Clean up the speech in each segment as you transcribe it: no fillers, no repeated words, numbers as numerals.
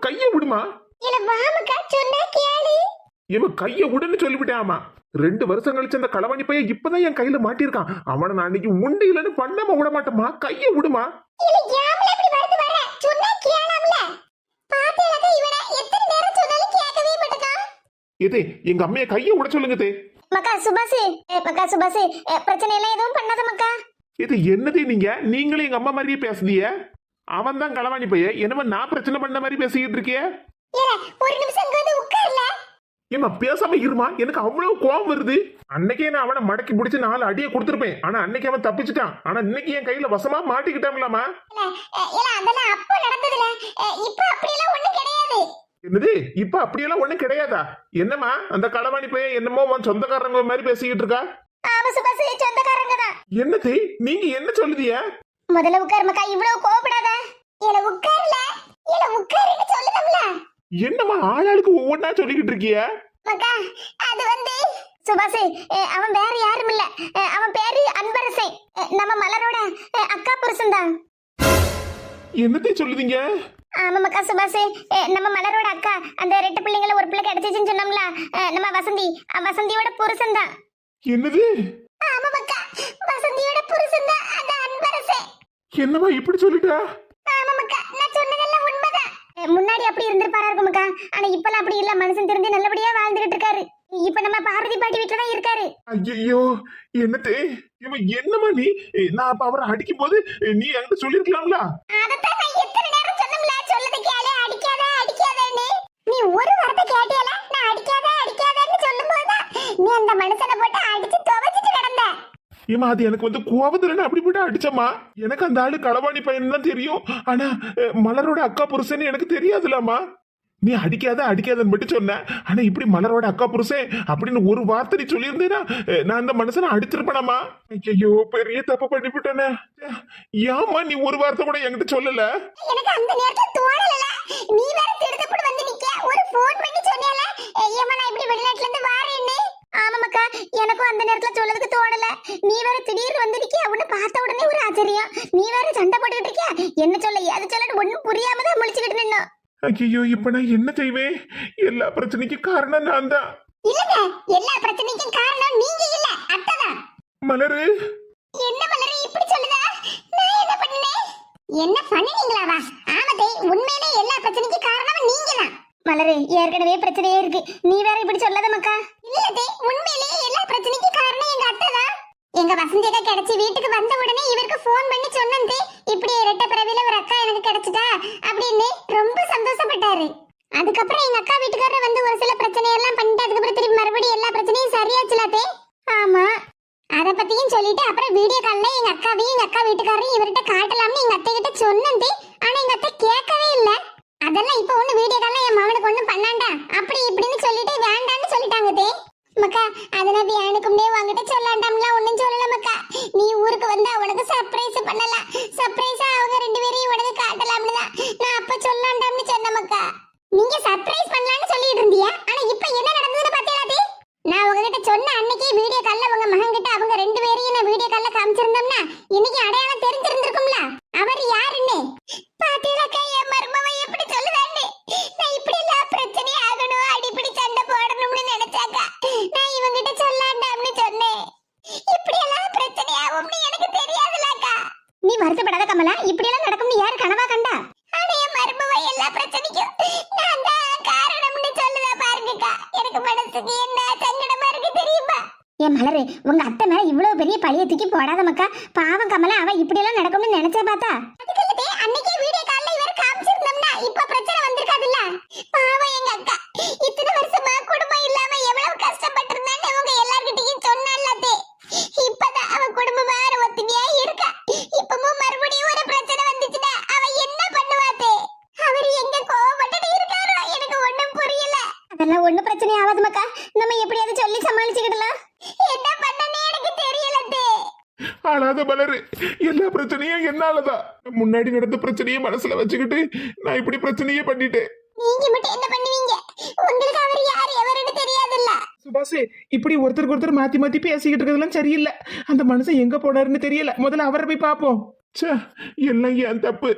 கைய விடுமா. இல்ல வாமக்கா சொன்னா கேளு. இவன் கைய விடுன்னு சொல்லிவிட்டாமா. 2 வருஷம் கழிச்சு அந்த களவாணி பையன் இப்பதான் என் கையில மாட்டிருக்கான். அவனை நான் அன்னைக்கு உண்டியிலன்னு பண்ணாம விட மாட்டேமா. கைய விடுமா. இல்ல யாமல இப்படி வருது வர சொன்னா கேளாம்ல. பாத்தேலதே இவனை எத்தனை நேரம் சொன்னாலும் கேட்கவே மாட்டேங்கான். ஏதே எங்க அம்மைய கைய விட சொல்லுங்க தே. மக்கா சுபாசி பிரச்சனை எல்லாம் எதுவும் பண்ணாத மக்கா. இது என்னதே நீங்களே எங்க அம்மா மாதிரியே பேசுதிய. அவன் தான் களவாணி பையன், என்னமா நான் பிரச்சனை பண்ண மாதிரி பேசிக்கிட்டு இருக்கிய. ஒரு நிமிஷம் இங்க வந்து உட்கார்ல. ஏமா பேசாம இருமா, எனக்கு அவ்வளவு கோவம் வருது. அன்னைக்கே நான் அவனை மடக்கி பிடிச்சு 4 அடியை கொடுத்துருப்பேன். ஆனா அன்னைக்கு அவன் தப்பிச்சுட்டான். ஆனா இன்னைக்கு என் கையில வசமா மாட்டிக்கிட்டாங்களாமா. அதெல்லாம் அப்ப நடந்ததுல, இப்ப அப்படியெல்லாம் ஒண்ணும் கிடையாது. என்னது இப்ப அப்படியெல்லாம் ஒண்ணும் கிடையாதா? என்னமா அந்த களவாணி பையன் என்னமோ சொந்தக்காரங்க மாதிரி பேசிக்கிட்டு இருக்கா. ஆமா சுபாசி, சொந்தக்காரங்க தான். என்னது நீங்க என்ன சொல்லுதிய? முதல்ல உட்கார் மக்கா, இவ்வளவு கோவப்படாத. இல்ல உட்கார்ல, இல்ல உட்காருன்னு சொல்லுதம்ல. என்னமா ஆளாளுக்கு ஒவ்வொன்னா சொல்லிக்கிட்டு இருக்கிய? மக்கா அது வந்து சுபாசி, அவன் வேற யாரும் இல்ல. அவன் பேரு அன்பரசன். நம்ம மலரோட அக்கா புருஷன் தான். என்னத்தை சொல்லுதீங்க? ஆமா மக்கா சுபாசி, நம்ம மலரோட அக்கா. அந்த 2 பிள்ளைங்கள ஒரு பிள்ளை கிடைச்சிச்சுன்னு சொன்னோம்ல, நம்ம வசந்தியோட புருஷன் தான். என்னது? ஆமா மக்கா, வசந்தியோட புருஷன் தான் அந்த அன்பரசன். என்னமா இப்படி சொல்லிட்டா? ஆமா மக்கா, நான் சொன்னதெல்லாம் உண்மைதான். முன்னாடி அப்படி இருந்திருப்பாரா இருக்கும் மக்கா. ஆனா இப்பெல்லாம் அப்படி இல்ல. மனுஷன் தெரிஞ்சு நல்லபடியா வாழ்ந்துகிட்டு இருக்காரு. இப்ப நம்ம பார்வதி பாட்டி வீட்டுல தான் இருக்காரு. ஐயோ என்னத்தே இவன் என்னமா நீ? நான் அப்ப அவரை அடிக்கும் போது நீ என்கிட்ட சொல்லிருக்கலாம்ல. அதத்தான் நான் எத்தனை நேரம் சொன்னோம்ல, சொல்லது கேளு, அடிக்காத அடிக்காதன்னு. நீ ஒரு வார்த்தை கேட்டியல, நான் அடிக்காதன்னு சொல்லும் போதுதான் நீ அந்த மனுஷனை போட்டு அடிச்சு துவைச்சிட்டு கிடந்த. ஏமா அது எனக்கு கோவத்துல அப்படி போட்டு அடிச்சம்மா. எனக்கு அந்த ஆளு களவாணி பையன் தான் தெரியும். ஆனா மலரோட அக்கா புருஷன் எனக்கு தெரியாதுலம்மா. நீ அடிக்காதன்னு மட்டும் சொன்ன. ஆனா இப்படி மலரோட அக்கா புருஷன் அப்படின்னு ஒரு வார்த்தை நீ சொல்லியிருந்தேனா நான் அந்த மனுஷனை அடிச்சிருப்பேனாமா. ஐயோ பெரிய தப்பு பண்ணிவிட்டேனே. ஏமா நீ ஒரு வார்த்தை கூட என்கிட்ட சொல்லல? எனக்கு அந்த நேரத்துல தோணல. நீ வேற திடுதப்புடு வந்து நிக்க. ஒரு போன் பண்ணி சொன்னேல, ஏமா நான் இப்படி வெளிநாட்டுல இருந்து வாரேன்னு. ஆமாக்கா, எனக்கும் அந்த நேரத்துல சொல்லதுக்கு தோணல. நீ வேற திடீர்னு வந்து நிக்க. அவனை பார்த்த உடனே ஒரு ஆச்சரியம். நீ வேற சண்டை போட்டுக்கிட்டு இருக்க. என்ன சொல்ல ஏது சொல்லன்னு ஒண்ணும் புரியாம தான் முழிச்சுக்கிட்டு நின்னோம். ஐயோ இப்ப நான் என்ன செய்வேன்? எல்லா பிரச்சனைக்கும் காரணம் நான் தான். இல்லங்க, எல்லா பிரச்சனைக்கும் காரணம் நீங்க இல்ல, அத்தைதான். மலரு என்ன மலரு இப்படி சொல்லுதா? நான் என்ன பண்ணேன்? என்ன பண்ணீங்களாவா? ஆமதே, உண்மையிலே எல்லா பிரச்சனைக்கும் காரணம் நீங்க தான். மலரு ஏற்கனவே பிரச்சனையே இருக்கு, நீ வேற இப்படி சொல்லாத மக்கா. இல்லதே, உண்மையிலேயே எல்லா பிரச்சனைக்கும் காரணம் எங்க அத்தை தான். எங்க வசந்தி அக்கா கிடைச்சி வீட்டுக்கு வந்த உடனே இவருக்கு போன் பண்ணி சொன்னே, இப்படி இரட்டை பிறவில ஒரு அக்கா எனக்கு கிடைச்சிட்டா அப்படின்னு ரொம்ப சந்தோஷப்பட்டாரு. அதுக்கப்புறம் எங்க அக்கா வீட்டுக்காரர் வந்து ஒரு சில பிரச்சனை எல்லாம் பண்ணிட்டு அதுக்கப்புறம் திருப்பி மறுபடியும் எல்லா பிரச்சனையும் சரியாச்சுலாதே. ஆமா, அத பத்தியும் சொல்லிட்டு அப்புறம் வீடியோ கால்ல எங்க அக்காவையும் எங்க அக்கா வீட்டுக்காரையும் இவர்கிட்ட காட்டலாம்னு எங்க அத்தை கிட்ட சொன்னே. ஆனா எங்க அத்தை கேட்கவே இல்ல. அதெல்லாம் இப்ப ஒண்ணு வீடியோ கால்ல என் மகனுக்கு ஒண்ணு பண்ணாண்டா அப்படி இப்படின்னு சொல்லிட்டு வேண்டான்னு சொல்லிட்டாங்க தே. மக்கா அதனால யானுக்கும்னே வாங்கிட்டு சொல்லாண்டாம்லாம் ஒண்ணும் சொல்லல மக்கா. நீ ஊருக்கு வந்தா உனக்கு சர்ப்ரைஸ் பண்ணலாம். சர்ப்ரைஸா அவங்க 2 பேரையும் உனக்கு காட்டலாம்னு தான் நான் அப்ப சொல்லாண்டாம்னு சொன்ன மக்கா. நீங்க சர்ப்ரைஸ் பண்ணலாம்னு சொல்லிட்டு இருந்தீங்க. ஆனா இப்ப என்ன நடந்ததுன்னு பாத்தீங்களா? நான் உங்ககிட்ட சொன்ன அன்னைக்கே வீடியோ கால்ல உங்க மகன் கிட்ட அவங்க 2 பேரையும் நான் வீடியோ கால்ல காமிச்சிருந்தோம்னா இன்னைக்கு அடையாளம் தெரிஞ்சிருந்திருக்கும்ல. அவர் யாருன்னு பாத்தீங்களா? என் மருமவ எப்படி சொல்லுதான்னு. நான் இப்படி எல்லாம் பிரச்சனை ஆகணும், அடிப்படி சண்டை போடணும்னு நினைச்சாக்கா நான் இவங்கிட்ட சொல்லாண்டாம்னு சொன்னேன். இப்படி எல்லாம் பிரச்சனை ஆகும்னு எனக்கு தெரியாதுலக்கா. நீ வருத்தப்படாத கமலா, இப்படி எல்லாம் நடக்கும்னு யாரு கனவா கண்டா? ஆனா என் மருமவ எல்லா பிரச்சனைக்கும் நான் தான் காரணம்னு சொல்லுதா பாருங்கக்கா. எனக்கு மனசுக்கு என்ன சங்கடமா இருக்கு தெரியுமா? என் மலரு, உங்க அத்தை மேல இவ்வளவு பெரிய பழிய தூக்கி போடாத மக்கா. பாவம் கமலா, அவ இப்படி எல்லாம் நடக்கும்னு நினைச்சா பார்த்தா? அதுக்கு அன்னைக்கே வீடியோ கால்ல இவர் காமிச்சிருந்தோம்னா இப்ப பிரச்சனை வந்திருக்காதுல்ல. பாவம் எங்க அக்கா இத்தனை வருஷமா குடும்பம் இல்லாம எவ்வளவு கஷ்டப்பட்டிருந்தான்னு உங்க எல்லார்கிட்டயும் சொன்னாலே. இப்பதான் அவ குடும்பமான ஒத்துமையா இருக்கா. இப்பவும் மறுபடியும் ஒரு பிரச்சனை வந்துச்சுன்னா அவ என்ன பண்ணுவாதே? அவர் எங்க கோவப்பட்டுட்டு இருக்காரோ எனக்கு ஒண்ணும் புரியல. அதெல்லாம் ஒண்ணு பிரச்சனை ஆகாது மக்கா. நம்ம எப்படியாவது சொல்லி சமாளிச்சுக்கிடலாம். என்ன பண்ணனே எனக்கு தெரியலதே. ஆளாத மலரு, எல்லா பிரச்சனையும் என்னாலதான். முன்னாடி நடந்த பிரச்சனையை மனசுல வச்சுக்கிட்டு நான் இப்படி பிரச்சனையே பண்ணிட்டேன். நீங்க மட்டும் என்ன பண்ணுவீங்க? உங்களுக்கு அவர் யார் எவருன்னு தெரியாதுல்ல. சுபாஷே, இப்படி ஒருத்தருக்கு ஒருத்தர் மாத்தி மாத்தி பேசிக்கிட்டு இருக்கிறதுலாம் சரியில்லை. அந்த மனுஷன் எங்க போனாருன்னு தெரியல. முதல்ல அவரை போய் பாப்போம். ச்சே, எல்லாம் என் தப்பு.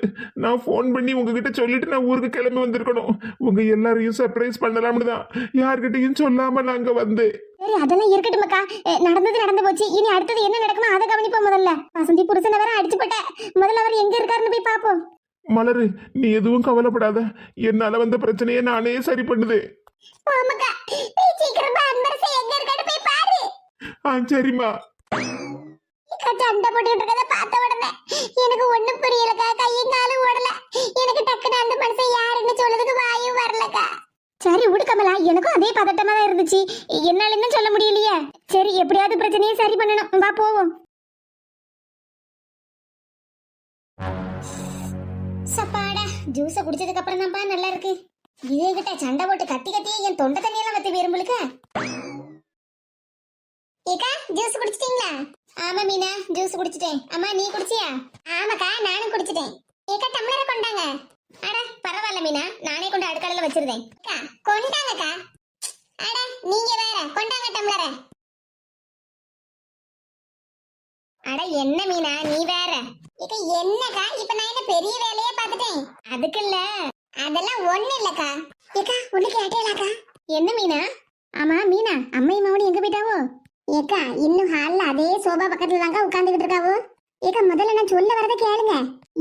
நான் ஃபோன் பண்ணி உங்ககிட்ட சொல்லிட்டு நான் ஊருக்கு கிளம்பி வந்திருக்கணும். உங்க எல்லாரையும் சர்ப்ரைஸ் பண்ணலாம்னு தான் யார்கிட்டயும் சொல்லாம நாங்க வந்தேன். சரி அதெல்லாம் இருக்கட்டும் மக்கா. நடந்தது நடந்து போச்சு. இனி அடுத்தது என்ன நடக்குமோ அதை கவனிப்போம். முதல்ல வசந்தி புருஷனை வேற அடிச்சு போட்ட. முதல்ல அவர் எங்க இருக்காருன்னு போய் பாப்போம். மலரு, நீ எதுவும் கவலைப்படாத. என்னால வந்த பிரச்சனையை நானே சரி பண்ணுது. மக்கா சீக்கிரமா அன்பரசை எங்க இருக்காரு போய் பாரு. சரிம்மா. சண்டை போட்டுட்டு இருக்கத பார்த்த உடனே எனக்கு ஒண்ணும் புரியலக்கா. கையும் காலும் ஓடல. எனக்கு டக்குனு அந்த மனுஷன் யாருன்னு சொல்றதுக்கு வாயும் வரலக்கா. சரி உடுக்கமலா, எனக்கும் அதே பதட்டமா தான் இருந்துச்சு. என்னால என்ன சொல்ல முடியலையே. சரி எப்படியாவது பிரச்சனையை சரி பண்ணணும். வா போவோம். சப்பாடா, ஜூஸ குடிச்சதுக்கு அப்புறம் தான்ப்பா நல்லா இருக்கு. இதே கிட்ட சண்டை போட்டு கத்தி கத்தியே என் தொண்டை தண்ணியெல்லாம் வத்தி விரும்பலுக்க. ஏக்கா ஜூஸ் குடிச்சிட்டீங்களா? ஆமா மீனா, ஜூஸ் குடிச்சிட்டேன். அம்மா நீ குடிச்சியா? ஆமாக்கா நானும் குடிச்சிட்டேன். ஏக்கா டம்ளரை கொண்டாங்க. அட பரவாயில்ல மீனா, நானே கொண்டு அடுக்கலையில வச்சிருந்தேன். அக்கா கொண்டாங்கக்கா. அட நீங்க வேற கொண்டாங்க டம்ளரை. அட என்ன மீனா நீ வேற. ஏக்கா என்னக்கா இப்ப நான் என்ன பெரிய வேலையே பார்த்துட்டேன். அதுக்கு இல்ல, அதெல்லாம் ஒண்ணு இல்லக்கா. ஏக்கா ஒண்ணு கேட்டேலாக்கா. என்ன மீனா? ஆமா மீனா, அம்மையும் மவனி எங்க போயிட்டாவோ? ஏக்கா இன்னும் ஹால்ல அதே சோபா பக்கத்துல தாங்க உட்கார்ந்துகிட்டு இருக்காவோ. ஏக்கா முதல்ல நான் சொல்ல வரத கேளுங்க.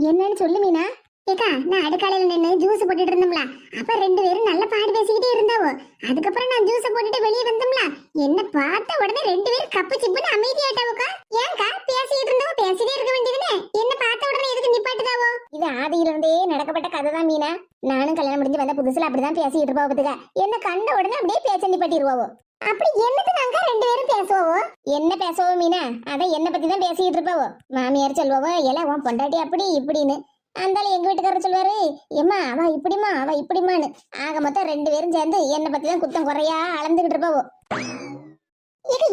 என்னன்னு சொல்லு மீனா. ஏக்கா நான் அடுக்காலையில நின்று ஜூஸ் போட்டுட்டு இருந்தோம்ல, அப்ப ரெண்டு பேரும் நல்ல பாடு பேசிக்கிட்டே இருந்தாவோ. அதுக்கப்புறம் நான் ஜூஸ் போட்டுட்டு வெளியே வந்தோம்ல, என்ன பார்த்த உடனே ரெண்டு பேரும் கப்பு சிப்புன்னு அமைதியாட்டாவோக்கா. ஏன்க்கா பேசிக்கிட்டு இருந்தவோ பேசிட்டே இருக்க வேண்டியதுன்னு என்ன பார்த்த உடனே எதுக்கு நிப்பாட்டுதாவோ? இது ஆதியில இருந்தே நடக்கப்பட்ட கதை தான் மீனா. நானும் கல்யாணம் முடிஞ்சு வந்த புதுசுல அப்படிதான் பேசிட்டு இருப்பாவோ. பத்துக்க என்ன கண்ட உடனே அப்படியே பேச்ச நிப்பாட்டிடுவாவோ. அப்படி என்னது நாங்க ரெண்டு பேரும் பேசுவோம்? என்ன பேசுவோம் மீனா? அதான் என்ன பத்தி தான் பேசிட்டு இருப்பாவோ. மாமியார் சொல்லுவாவோ எல்லாம் உன் பொண்டாட்டி அப்படி இப்படின்னு. அந்தாலும் எங்க வீட்டுக்காரர் சொல்லுவாரு, ஏம்மா அவ இப்படிமா அவ இப்படிமான்னு. ஆக மொத்தம் ரெண்டு பேரும் சேர்ந்து என்ன பத்தி தான் குத்தம் குறையா அளந்துகிட்டு இருப்பாவோ.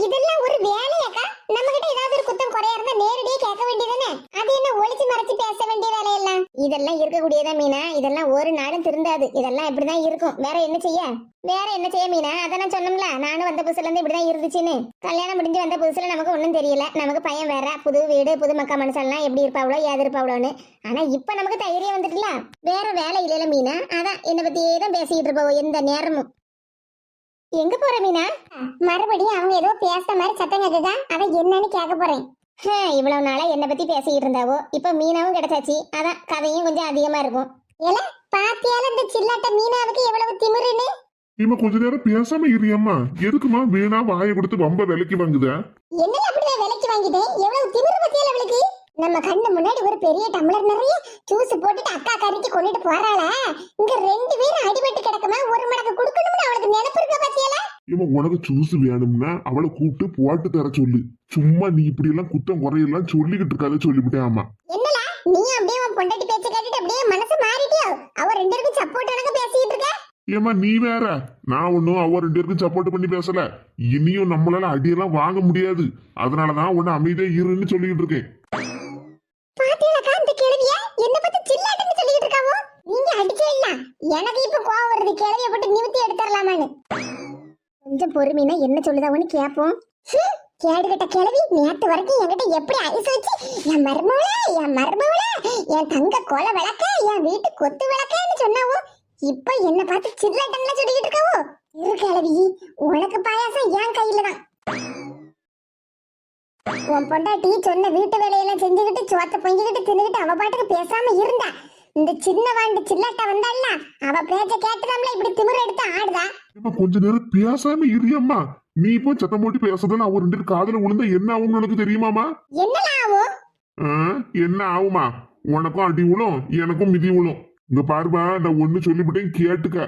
இதெல்லாம் ஒரு வேலையாக்கா? நம்ம கிட்ட ஏதாவது ஒரு குத்தம் குறையா இருந்தா நேரடியா கேட்க வேண்டியதானே. அது என்ன ஒளிச்சு மறைச்சு பேச வேண்டிய வேலையெல்லாம்? இதெல்லாம் இருக்கக்கூடியதா மீனா. இதெல்லாம் ஒரு நாளும் திருந்தாது. இதெல்லாம் இப்படிதான் இருக்கும். வேற என்ன செய்ய? வேற என்ன செய்ய மீனா? அதான் நான் சொன்னோம்ல, நானும் வந்த புதுசுல இருந்து இப்படிதான் இருந்துச்சுன்னு. கல்யாணம் முடிஞ்சு வந்த புதுசுல நமக்கு ஒன்னும் தெரியல. நமக்கு பையன் வேற, புது வீடு, புது மக்கா மனுஷன்லாம் எப்படி இருப்பாவளோ ஏது இருப்பாவளோன்னு. ஆனா இப்ப நமக்கு தைரியம் வந்துட்டுல, வேற வேலை இல்லையில மீனா. அதான் என்ன பத்தியே தான் பேசிக்கிட்டு இருப்பாவோ எந்த நேரமும். எங்க போற மீனா? மறுபடியும் அவங்க ஏதோ பேசுற மாதிரி சத்தம் கேக்குதா, அத என்னன்னு கேட்க போறேன். இவ்வளவு நாளா என்ன பத்தி பேசிக்கிட்டு இருந்தாவோ, இப்ப மீனாவும் கிடைச்சாச்சு. அதான் கதையும் கொஞ்சம் அதிகமா இருக்கும். ஏல பாத்தியால இந்த சில்லாட்ட மீனாவுக்கு எவ்வளவு திமிருன்னு. இவன் கொஞ்ச நேரம் பேசாம இருறியம்மா. எதுக்குமா வேணா வாயை கொடுத்து ரொம்ப விலைக்கு வாங்குத? என்ன அப்படி விலைக்கு வாங்கிட்டேன்? எவ்வளவு திமிரு பத்தியால அவளுக்கு. நம்ம கண்ணு முன்னாடி ஒரு பெரிய டம்ளர் நிறைய ஜூஸ் போட்டுட்டு அக்கா கறிக்கு கொண்டுட்டு போறாள. இங்க ரெண்டு பேரும் அடிபட்டு கிடக்குமா, ஒரு மடக்கு குடுக்கணும்னு அவளுக்கு நினைப்பு இருக்க பத்தியால. இவன் உனக்கு ஜூஸ் வேணும்னா அவளை கூப்பிட்டு போட்டு தர சொல்லு. சும்மா நீ இப்படி எல்லாம் குத்தம் குறையெல்லாம் சொல்லிக்கிட்டு இருக்காத சொல்லிவிட்டேன். ஆமா என்னல நீ அப்படியே உன் பொண்டாட்டி பேச்ச கேட்டுட்டு அப்படியே மனசு மாறிட்டியோ? அவ ரெண்டு பேருக்கும் சப்போர்ட் எனக்கு பேசிட்டு இருக்க. ஏமா நீ வேற. நான் ஒன்னும் அவ ரெண்டு பேருக்கும் சப்போர்ட் பண்ணி பேசல. இனியும் நம்மளால அடியெல்லாம் வாங்க முடியாது. அதனாலதான் உன்னை அமைதியா இருன்னு சொல்லிக்கிட்டு இருக்கேன். பாத்தீங்களா அந்த கேள்விய என்ன பத்தி சில்லாட்டன்னு சொல்லிட்டு இருக்காவோ. நீங்க அடிச்சே இல்ல, எனக்கு இப்ப கோவம் வருது. கேள்விய போட்டு நிமித்தி எடுத்துறலாமான்னு. கொஞ்சம் பொறுமைனா என்ன சொல்லுதாவன்னு கேப்போம். கேடு கட்ட கிளவி நேத்து வரைக்கும் என்கிட்ட எப்படி ஐஸ் வச்சு என் மருமவள என் தங்க கோல விளக்க என் வீட்டு கொத்து விளக்கன்னு சொன்னாவோ. இப்ப என்ன பார்த்து சில்லாட்டம்ல சொல்லிட்டு இருக்காவோ. இரு கிளவி, உனக்கு பாயாசம் என் கையில தான். உன் பொண்டாட்டி சொன்ன வீட்டு வேலையெல்லாம் செஞ்சுக்கிட்டு சோத்த பொங்கிக்கிட்டு தின்னுக்கிட்டு அவ பாட்டுக்கு பேசாம இருந்தா. இந்த சின்ன வாண்டு சில்லாட்டா வந்தாள்ல, அவ பேச்ச கேட்டுதாம்ல இப்படி திமிர எடுத்து ஆடுதா. கொஞ்ச நேரம் பேசாம இருறியம்மா. நீ இப்போ சத்தம் போட்டு பேசுறதுன்னு அவ ரெண்டு காதுல விழுந்தா என்ன ஆகும்னு உனக்கு தெரியுமாமா? என்னலாம் ஆகும்? என்ன ஆகுமா? உனக்கும் அடி விழும், எனக்கும் மிதி விழும். இங்க பாருமா, நான் ஒண்ணு சொல்லிவிட்டேன் கேட்டுக்க.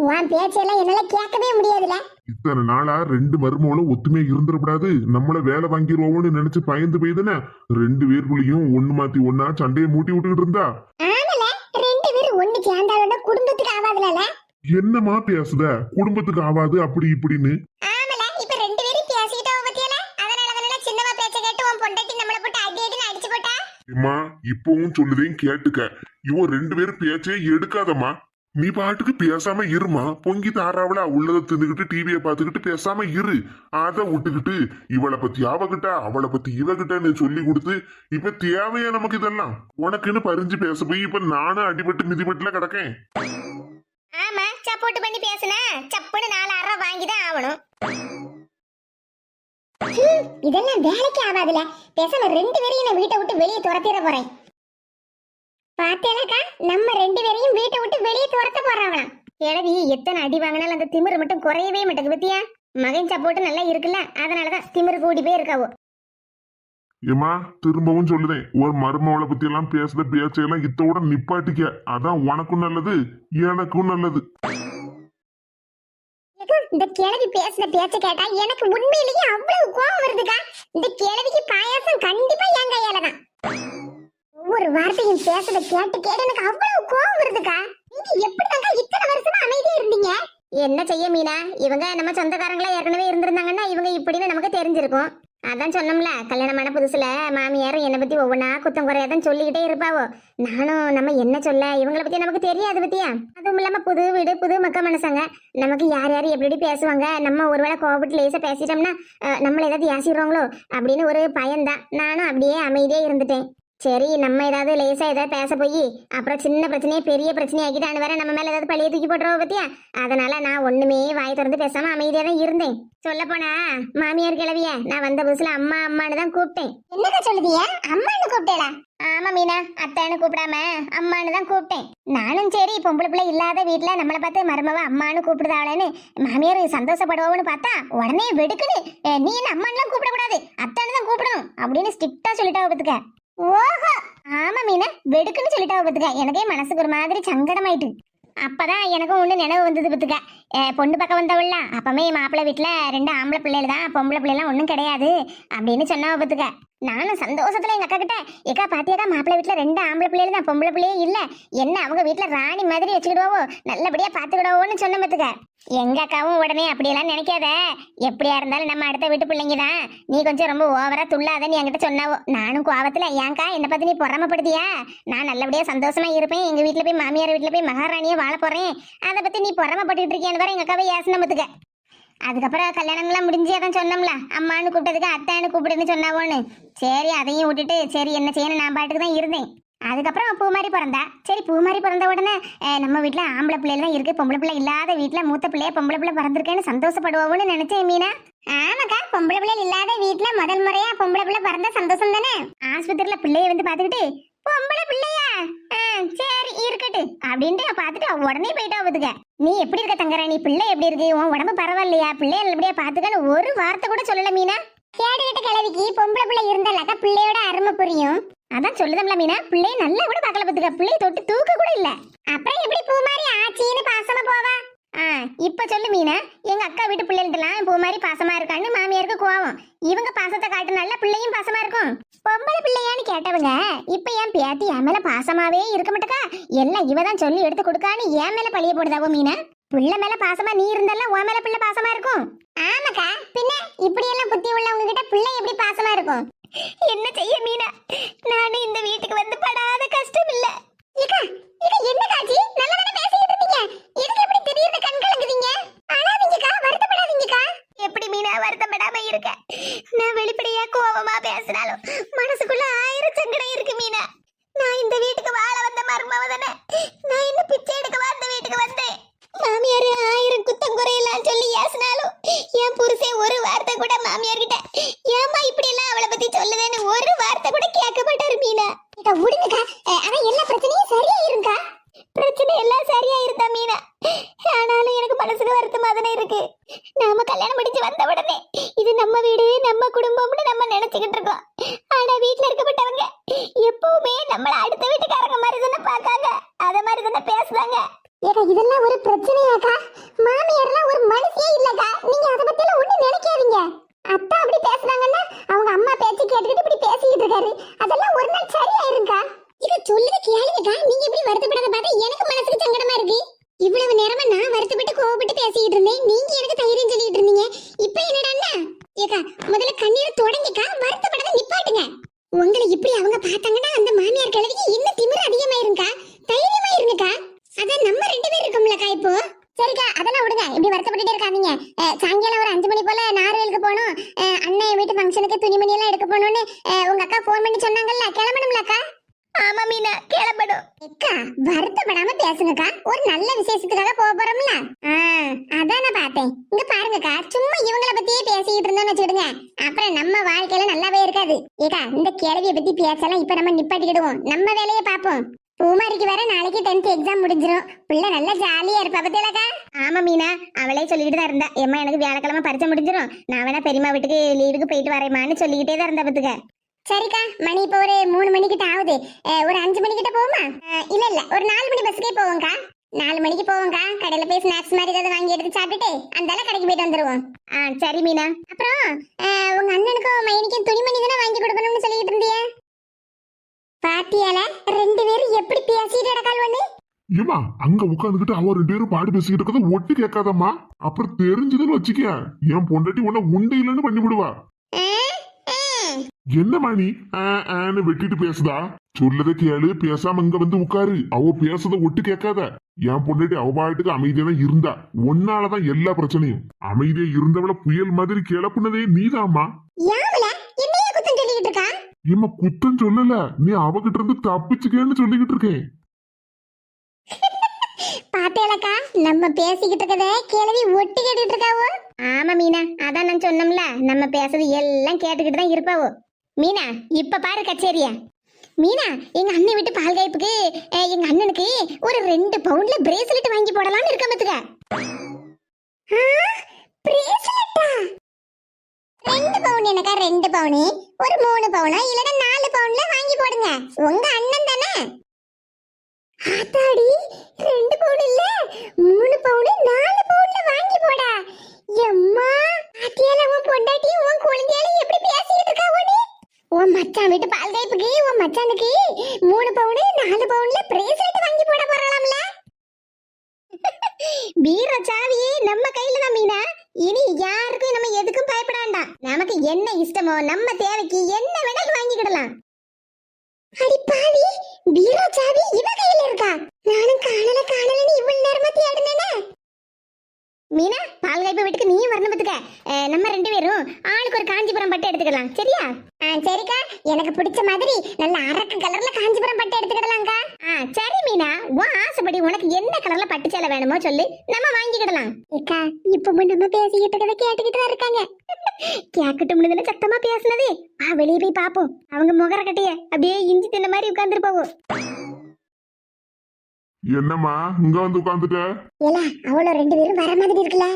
உன் பேச்செல்லாம் என்னால கேட்கவே முடியாதுல. இத்தனை நாளா ரெண்டு மருமகளும் ஒத்துமையா இருந்துடக்கூடாது, நம்மள வேலை வாங்கிடுவோம்னு நினைச்சு பயந்து போய்தானே ரெண்டு பேருக்குள்ளயும் ஒண்ணு மாத்தி ஒன்னா சண்டையை மூட்டி விட்டுக்கிட்டு இருந்தா. ஆமல ரெண்டு பேரும் ஒண்ணு சேர்ந்தாலோட குடும்பத்துக்கு ஆவாதுல. என்னமா பேசுத? குடும்பத்துக்கு ஆவாது அப்படி இப்படின்னு. ஆமல இப்ப ரெண்டு பேரும் பேசிட்டோம் பத்தியல. அதனால சின்னவா பேச்ச கேட்டு உன் பொண்டாட்டி நம்மள போட்டு அடி அடின்னு அடிச்சு போட்டா. அம்மா இப்பவும் சொல்லுதேன் கேட்டுக்க. இவன் ரெண்டு பேரும் பேச்சே எடுக்காதம்மா. நீ பாட்டுக்கு பேசாம இருமா. பொங்கி தாராவளா உள்ளத தின்னுகிட்டு டிவியை பார்த்துக்கிட்டு பேசாம இரு. அதை விட்டுக்கிட்டு இவளை பத்தி அவகிட்ட அவளை பத்தி இவகிட்டன்னு சொல்லி கொடுத்து இப்ப தேவையா நமக்கு இதெல்லாம்? உனக்குன்னு பறிஞ்சு பேச போய் இப்ப நானும் அடிபட்டு மிதிபட்டுல கிடக்கேன். ஆமா, சப்போர்ட் பண்ணி பேசுனா சப்புன்னு 4 அரை வாங்கிதான் ஆகணும். இதெல்லாம் வேலைக்கு ஆகாதுல. பேசாம 2 பேரையும் நான் வீட்டை விட்டு வெளியே துரத்திட போறேன். பாத்தேலக்கா, நம்ம 2 பேரையும் வீட்டை விட்டு வெளியே துரத்த போறாங்களாம். கிழவி எத்தனை அடி வாங்கினாலும் அந்த திமிரு மட்டும் குறையவே மாட்டேங்குது பத்தியா? மகன் சப்போர்ட் நல்லா இருக்குல்ல, அதனாலதான் திமிரு கூடி போய் இருக்காவோ. ஏமா திரும்பவும் சொல்லுதேன், ஒரு மருமவளை பத்தி எல்லாம் பேசுற பேச்சையெல்லாம் இத்தோட நிப்பாட்டிக்க. அதான் உனக்கும் நல்லது, எனக்கும் நல்லது. இந்த கிழவி பேசுற பேச்ச கேட்டா எனக்கு உண்மையிலேயே அவ்வளவு கோவம் வருதுக்கா. இந்த கிழவிக்கு பாயாசம் கண்டிப்பா என் கையால தான். ஒவ்வொரு வார்த்தையும் பேசுறத கேட்டு கேட்டு எனக்கு அவ்வளவு கோவம் வருதுக்கா. நீங்க எப்படிதாங்க இத்தனை வருஷமா அமைதியா இருந்தீங்க? என்ன செய்ய மீனா, இவங்க நம்ம சொந்தக்காரங்களா ஏற்கனவே இருந்திருந்தாங்கன்னா இவங்க இப்படின்னு நமக்கு தெரிஞ்சிருக்கும். அதான் சொன்னோம்ல, கல்யாணமான புதுசுல மாமியாரும் என்னை பத்தி ஒவ்வொன்னா குத்தம் குறையாதான் சொல்லிக்கிட்டே இருப்பாவோ. நானும் நம்ம என்ன சொல்ல, இவங்களை பத்தி நமக்கு தெரியாது பத்தியா? அதுவும் இல்லாம புது வீடு புது மக்க மனசாங்க, நமக்கு யார் யார் எப்படி பேசுவாங்க, நம்ம ஒருவேளை கோபப்பட்டு லேசா பேசிட்டோம்னா நம்மள ஏதாவது ஏசிடுவாங்களோ அப்படின்னு ஒரு பயம்தான். நானும் அப்படியே அமைதியே இருந்துட்டேன். சரி, நம்ம ஏதாவது லேசா ஏதாவது பேச போய் அப்புறம் சின்ன பிரச்சனையே பெரிய பிரச்சனை ஆக்கிட்டான்னு வேற நம்ம மேல ஏதாவது பழிய தூக்கி போட்டுருவோம் பத்தியா? அதனால நான் ஒண்ணுமே வாய் திறந்து பேசாம அமைதியா தான் இருந்தேன். சொல்ல போனா மாமியார் கிழவிய நான் வந்த புதுசுல அம்மா அம்மான்னு தான் கூப்பிட்டேன். என்னக்கா சொல்லுதிய? அம்மான்னு கூப்பிட்டேடா? ஆமா மீனா, அத்தான்னு கூப்பிடாம அம்மான்னு தான் கூப்பிட்டேன். நானும் சரி, பொம்பளை பிள்ளை இல்லாத வீட்டுல நம்மளை பார்த்து மருமவ அம்மான்னு கூப்பிடுதாவளேன்னு மாமியார் சந்தோஷப்படுவோம்னு பார்த்தா உடனே வெடுக்குன்னு நீ என்ன அம்மான்லாம் கூப்பிடக்கூடாது, அத்தான்னு தான் கூப்பிடணும் அப்படின்னு ஸ்ட்ரிக்டா சொல்லிட்டா பத்துக்க. ஓஹோ, ஆமா மீனா, வெடுக்குன்னு சொல்லிட்டா பத்துக்க. எனக்கே மனசுக்கு ஒரு மாதிரி சங்கடமாயிட்டு. அப்பதான் எனக்கும் ஒண்ணு நினைவு வந்தது பத்துக்க. பொண்ணு பக்கம் வந்தவள்ல அப்பமே மாப்பிள்ளை வீட்டுல 2 ஆம்பளை பிள்ளைகள் தான், பொம்பளை பிள்ளைலாம் ஒன்றும் கிடையாது அப்படின்னு சொன்னாவ பத்துக்க. நானும் சந்தோஷத்துல எங்க அக்கா கிட்ட, ஏக்கா பாத்தியாக்கா மாப்பிள்ளை வீட்டுல 2 ஆம்பளை பிள்ளைகள் தான், பொம்பளை பிள்ளையே இல்ல, என்ன அவங்க வீட்டுல ராணி மாதிரி வச்சுக்கிடுவோ, நல்லபடியா பாத்துக்கிடுவோன்னு சொன்ன பத்துக்க. எங்க அக்காவும் உடனே அப்படியெல்லாம் நினைக்காத, எப்படியா இருந்தாலும் நம்ம அடுத்த வீட்டு பிள்ளைங்க தான், நீ கொஞ்சம் ரொம்ப ஓவரா துள்ளாதன்னு என்கிட்ட சொன்னாவோ. நானும் கோவத்துல, ஏன்க்கா என்ன பத்தி நீ பொறாமப்படுத்தியா? நான் நல்லபடியா சந்தோஷமா இருப்பேன், எங்க வீட்டுல போய் மாமியார் வீட்டுல போய் மகாராணியா வாழ போறேன், அதை பத்தி நீ பொறாமப்பட்டு இருக்கியான்னு வேற எங்க அக்காவை ஏசன பத்துக்க. அதுக்கப்புறம் கல்யாணம்லாம் முடிஞ்சு அதான் சொன்னோம்ல, அம்மானு கூப்பிட்டதுக்கு அத்தான்னு கூப்பிடுன்னு சொன்னாவோன்னு. சரி, அதையும் விட்டுட்டு சரி என்ன செய்யணும் நான் பாட்டுக்கு தான் இருந்தேன். அதுக்கப்புறம் பூமாரி பிறந்தா. சரி, பூமாரி பிறந்த உடனே நம்ம வீட்டுல ஆம்பளை பிள்ளைல தான் இருக்கு, பொம்பளை பிள்ளை இல்லாத வீட்டுல மூத்த பிள்ளைய பொம்பளை பிள்ளை பிறந்திருக்கேன்னு சந்தோஷப்படுவோம்னு நினைச்சேன் மீனா. ஆமாக்கா, பொம்பளை பிள்ளை இல்லாத வீட்டுல முதல் முறையா பொம்பளை பிள்ளை பிறந்த சந்தோஷம் தானே. ஆஸ்பத்திரியில பிள்ளைய வந்து பாத்துக்கிட்டு பொம்பளை பிள்ளையா சரி இருக்கட்டு அப்படின்ட்டு பாத்துட்டு உடனே போயிட்டா பத்துக்க. நீ எப்படி இருக்க தங்கராணி, பிள்ளை எப்படி இருக்கு, உன் உடம்பு பரவாயில்லையா, பிள்ளைய நல்லபடியா பாத்துக்கன்னு ஒரு வார்த்தை கூட சொல்லல மீனா. கேடுகிட்ட கிழவிக்கு பொம்பளை பிள்ளை இருந்தாலாக்கா பிள்ளையோட அருமை புரியும். அதான் சொல்லுதம்ல மீனா, பிள்ளைய நல்லா கூட பார்க்கல பத்துக்க, பிள்ளைய தொட்டு தூக்க கூட இல்ல. அப்புறம் எப்படி பூ மாதிரி ஆச்சின்னு பாசமா போவா? இப்ப சொல்லு மீனா, எங்க அக்கா வீட்டு பிள்ளைகளுக்கெல்லாம் பூ மாதிரி பாசமா இருக்கான்னு மாமியாருக்கு கோவம், இவங்க பாசத்தை காட்டுனால பிள்ளையும் பாசமா இருக்கும். பொம்பளை பிள்ளையான்னு கேட்டவங்க இப்ப என் பேத்தி என் மேல பாசமாவே இருக்க மாட்டேக்கா, எல்லாம் இவதான் சொல்லி எடுத்து கொடுக்கான்னு என் மேல பழிய போடுதாவோ மீனா? பிள்ளை மேல பாசமா நீ இருந்தாலும் உன் மேல பிள்ளை பாசமா இருக்கும். ஆமாக்கா, பின்ன இப்படி எல்லாம் புத்தி உள்ளவங்க கிட்ட பிள்ளை எப்படி பாசமா இருக்கும்? என்ன செய்ய மீனா, நானு இந்த வீட்டுக்கு வந்து படாத கஷ்டம் இல்ல. என்ன காட்சி, நல்லா தானே பேசிட்டு இருந்தீங்க, இதுக்கு எப்படி திடீர்னு கண் கலங்குதீங்க? அழாதீங்கக்கா, வருத்தப்படாதீங்கக்கா. எப்படி மீனா வருத்தப்படாம இருக்க? நான் வெளிப்படையா கோவமா பேசினாலும் மனசுக்குள்ள 1000 சங்கடம் இருக்கு மீனா. நான் இந்த வீட்டுக்கு வாழ வந்த மருமவ தானே, நான் இன்னும் பிச்சை எடுக்க வந்த வீட்டுக்கு வந்தேன். மாமியார் 1000 குத்தம் குறையெல்லாம் சொல்லி ஏசினாலும் என் புருஷன் ஒரு வார்த்தை கூட மாமியார் கிட்ட ஏமா இப்படி எல்லாம் அவளை பத்தி சொல்லுதேன்னு ஒரு வார்த்தை கூட கேட்க மாட்டாரு மீனா. விடுங்கக்கா, ஆனா எல்லா பிரச்சனையும் சரியா இருக்கா? பிரச்சனை எல்லாம் சரியா இருந்தா மீனா, ஆனாலும் எனக்கு மனசுக்கு வருத்தமா தானே இருக்கு. நாம கல்யாணம் முடிஞ்சு வந்த உடனே இது நம்ம வீடு நம்ம குடும்பம்னு நம்ம நினைச்சுக்கிட்டு இருக்கோம். ஆனா வீட்டுல இருக்கப்பட்டவங்க எப்பவுமே நம்மள அடுத்த வீட்டுக்காரங்க மாதிரி தானே பாக்காங்க, அத மாதிரி தானே பேசுறாங்க. ஏக்கா, இதெல்லாம் ஒரு பிரச்சனையாக்கா? மாமியார்லாம் ஒரு மனுஷியே இல்லக்கா, நீங்க அத பத்தி எல்லாம் ஒண்ணு நினைக்காதீங்க. அத்தா அப்படி பேசுறாங்கன்னா அவங்க அம்மா பேச்சு கேட்டுக்கிட்டு இப்படி பேசிக்கிட்டு இருக்காரு, அதெல்லாம் ஒரு நாள் சரியா இருக்கா? இத சொல்லுது கேளுங்கக்கா, நீங்க இப்படி வருத்தப்படாத பார்த்தா எனக்கு மனசுக்கு சங்கடமா இருக்கு. இவ்வளவு நேரமா நான் வருத்தப்பட்டு கோவப்பட்டு பேசிக்கிட்டு இருந்தேன், நீங்க எனக்கு தைரியம் சொல்லிட்டு இருந்தீங்க, இப்ப என்னடான்னா? ஏக்கா, முதல்ல கண்ணீரை தொடங்கிக்கா, வருத்தப்படாத நிப்பாட்டுங்க. உங்களை இப்படி அவங்க பார்த்தாங்கன்னா அந்த மாமியார் கிழவிக்கு இன்னும் திமிரு அதிகமாயிருங்கக்கா, தைரியமா இருங்கக்கா. அதான் நம்ம 2 பேரும் பேசாம பேசுங்கக்கா. ஒரு நல்ல விசேஷத்துக்காக போக போறோம்ல. அதான் நான் பார்த்தேன். இங்க பாருங்கக்கா, சும்மா இவங்கள பத்தியே பேசிக்கிட்டு இருந்தோம்னு வச்சுக்கிடுங்க, அப்புறம் நம்ம வாழ்க்கையில நல்லாவே இருக்காது. ஏக்கா, இந்த கேள்வியை பத்தி பேசலாம் இப்ப நம்ம நிப்பாட்டிக்கிடுவோம். நம்ம வேலையை பார்ப்போம். பூமாரிக்கு வேற நாளைக்கு 10th எக்ஸாம் முடிஞ்சிரும். பிள்ளை நல்லா ஜாலியா இருப்பா பத்தியலக்கா. ஆமா மீனா, அவளே சொல்லிக்கிட்டு தான் இருந்தா, ஏம்மா எனக்கு வியாழக்கிழமை பரிச்சை முடிஞ்சிரும், நான் வேணா பெரியம்மா வீட்டுக்கு லீவுக்கு போயிட்டு வரேம்மான்னு சொல்லிக்கிட்டே தான் இருந்தா பத்துக்க. சரிக்கா, மணி இப்போ ஒரு 3 மணிக்கிட்ட ஆகுது. ஒரு 5 மணிக்கிட்ட போவோமா? இல்ல ஒரு 4 மணி பஸ்ஸுக்கே போவோம்க்கா. 4 மணிக்கு போவோம்க்கா. கடையில போய் ஸ்நாக்ஸ் மாதிரி ஏதாவது வாங்கி எடுத்து சாப்பிட்டுட்டு அந்தால கடைக்கு போயிட்டு வந்துருவோம். சரி மீனா. அப்புறம் உங்க அண்ணனுக்கும் மைனிக்கும் துணிமணி தானே வாங்கி கொடுக்கணும்னு சொல்லிட்டு இருந்தியே, பாத்தியால 2 பேரும் எப்படி பேசிட்டு நடக்கால் ஒண்ணு. ஏமா அங்க உட்காந்துக்கிட்டு அவ 2 பேரும் பாடு பேசிக்கிட்டு இருக்கத ஒட்டு கேட்காதம்மா. அப்புறம் தெரிஞ்சதுன்னு வச்சுக்க, என் பொண்டாட்டி உன்ன உண்டு இல்லைன்னு பண்ணி விடுவா. என்னம்மா நீ வெட்டிட்டு பேசுதா? சொல்லத கேளு, பேசாம இங்க வந்து உட்காரு. அவ பேசுறத ஒட்டு கேட்காத. என் பொண்டாட்டி அவ பாட்டுக்கு அமைதியா தான் இருந்தா. உன்னாலதான் எல்லா பிரச்சனையும். அமைதியா இருந்தவள புயல் மாதிரி கிளப்புனதே நீதாம்மா. ஏமா குத்தம் சொல்லல, நீ அவகிட்ட இருந்து தப்பிச்சுக்கேன்னு சொல்லிக்கிட்டு இருக்கேன். பாத்தேலக்கா, நம்ம பேசிக்கிட்டு இருக்கதே கேள்வி ஒட்டி கேட்டுட்டு இருக்காவோ. ஆமா மீனா, அதான் நான் சொன்னோம்ல, நம்ம பேசுறது எல்லாம் கேட்டுக்கிட்டு தான் இருப்பாவோ. மீனா, இப்ப பாரு கச்சேரியா. மீனா, எங்க அண்ணன் வீட்டு பால் காய்ப்புக்கு எங்க அண்ணனுக்கு ஒரு 2 பவுண்ட்ல பிரேஸ்லெட் வாங்கி போடலாம்னு இருக்க பத்துக்க. பிரேஸ்லெட்டா? 2 பவுன் எனக்கா? 2 பவுன் ஒரு 3 பவுனா இல்லனா 4 பவுன்ல வாங்கி போடுங்க. உங்க அண்ணன் தானே. ஆத்தாடி, 2 பவுன் இல்ல 3 பவுன் 4 பவுன்ல வாங்கி போடா. எம்மா, ஆத்தியால உன் பொண்டாட்டி உன் குழந்தையால எப்படி பேசிட்டு இருக்காவோ நீ? உன் மச்சான் வீட்டு பால் காய்ப்புக்கு உன் மச்சானுக்கு 3 பவுன் 4 பவுன்ல பிரேஸ்லெட் வாங்கி போட போறாளாம்ல. பீரோ சாவி நம்ம கையில தான் மீனா. இனி யாருக்கும் நம்ம எதுக்கும் பயப்பட வேண்டாம். நமக்கு என்ன இஷ்டமோ நம்ம தேவைக்கு என்ன வேணாலும் வாங்கிக்கிடலாம். அடி பாவி, பீரோ சாவி இவ கையில இருக்கா? நானும் காணலன்னு இவ்வளவு நேரமா தேடுனேனே. மீனா, பால் காய்ப்பு வீட்டுக்கு நீ வரணும் பத்துக்க. நம்ம 2 பேரும் ஆளுக்கு ஒரு காஞ்சிபுரம் பட்டு எடுத்துக்கலாம், சரியா? சரிக்கா, எனக்கு பிடிச்ச மாதிரி நல்ல அரக்கு கலர்ல காஞ்சிபுரம் பட்டு எடுத்துக்கிடலாம்க்கா. சரி மீனா, உன் ஆசைப்படி உனக்கு என்ன கலர்ல பட்டு சேலை வேணுமோ சொல்லு, நம்ம வாங்கிக்கிடலாம். ஏக்கா, இப்ப நம்ம பேசிக்கிட்டு இருக்கத கேட்டுக்கிட்டு தான் இருக்காங்க. கேட்கட்டும் சத்தமா பேசுனது. வெளியே போய் பாப்போம். அவங்க முகர கட்டைய அப்படியே இஞ்சி தின்ன மாதிரி உட்கார்ந்துட்டு போவோம். என்னம்மா இங்க வந்து உட்காந்துட்ட? ஏலா, அவளோ 2 பேரும் வர மாதிரி இருக்குல்ல.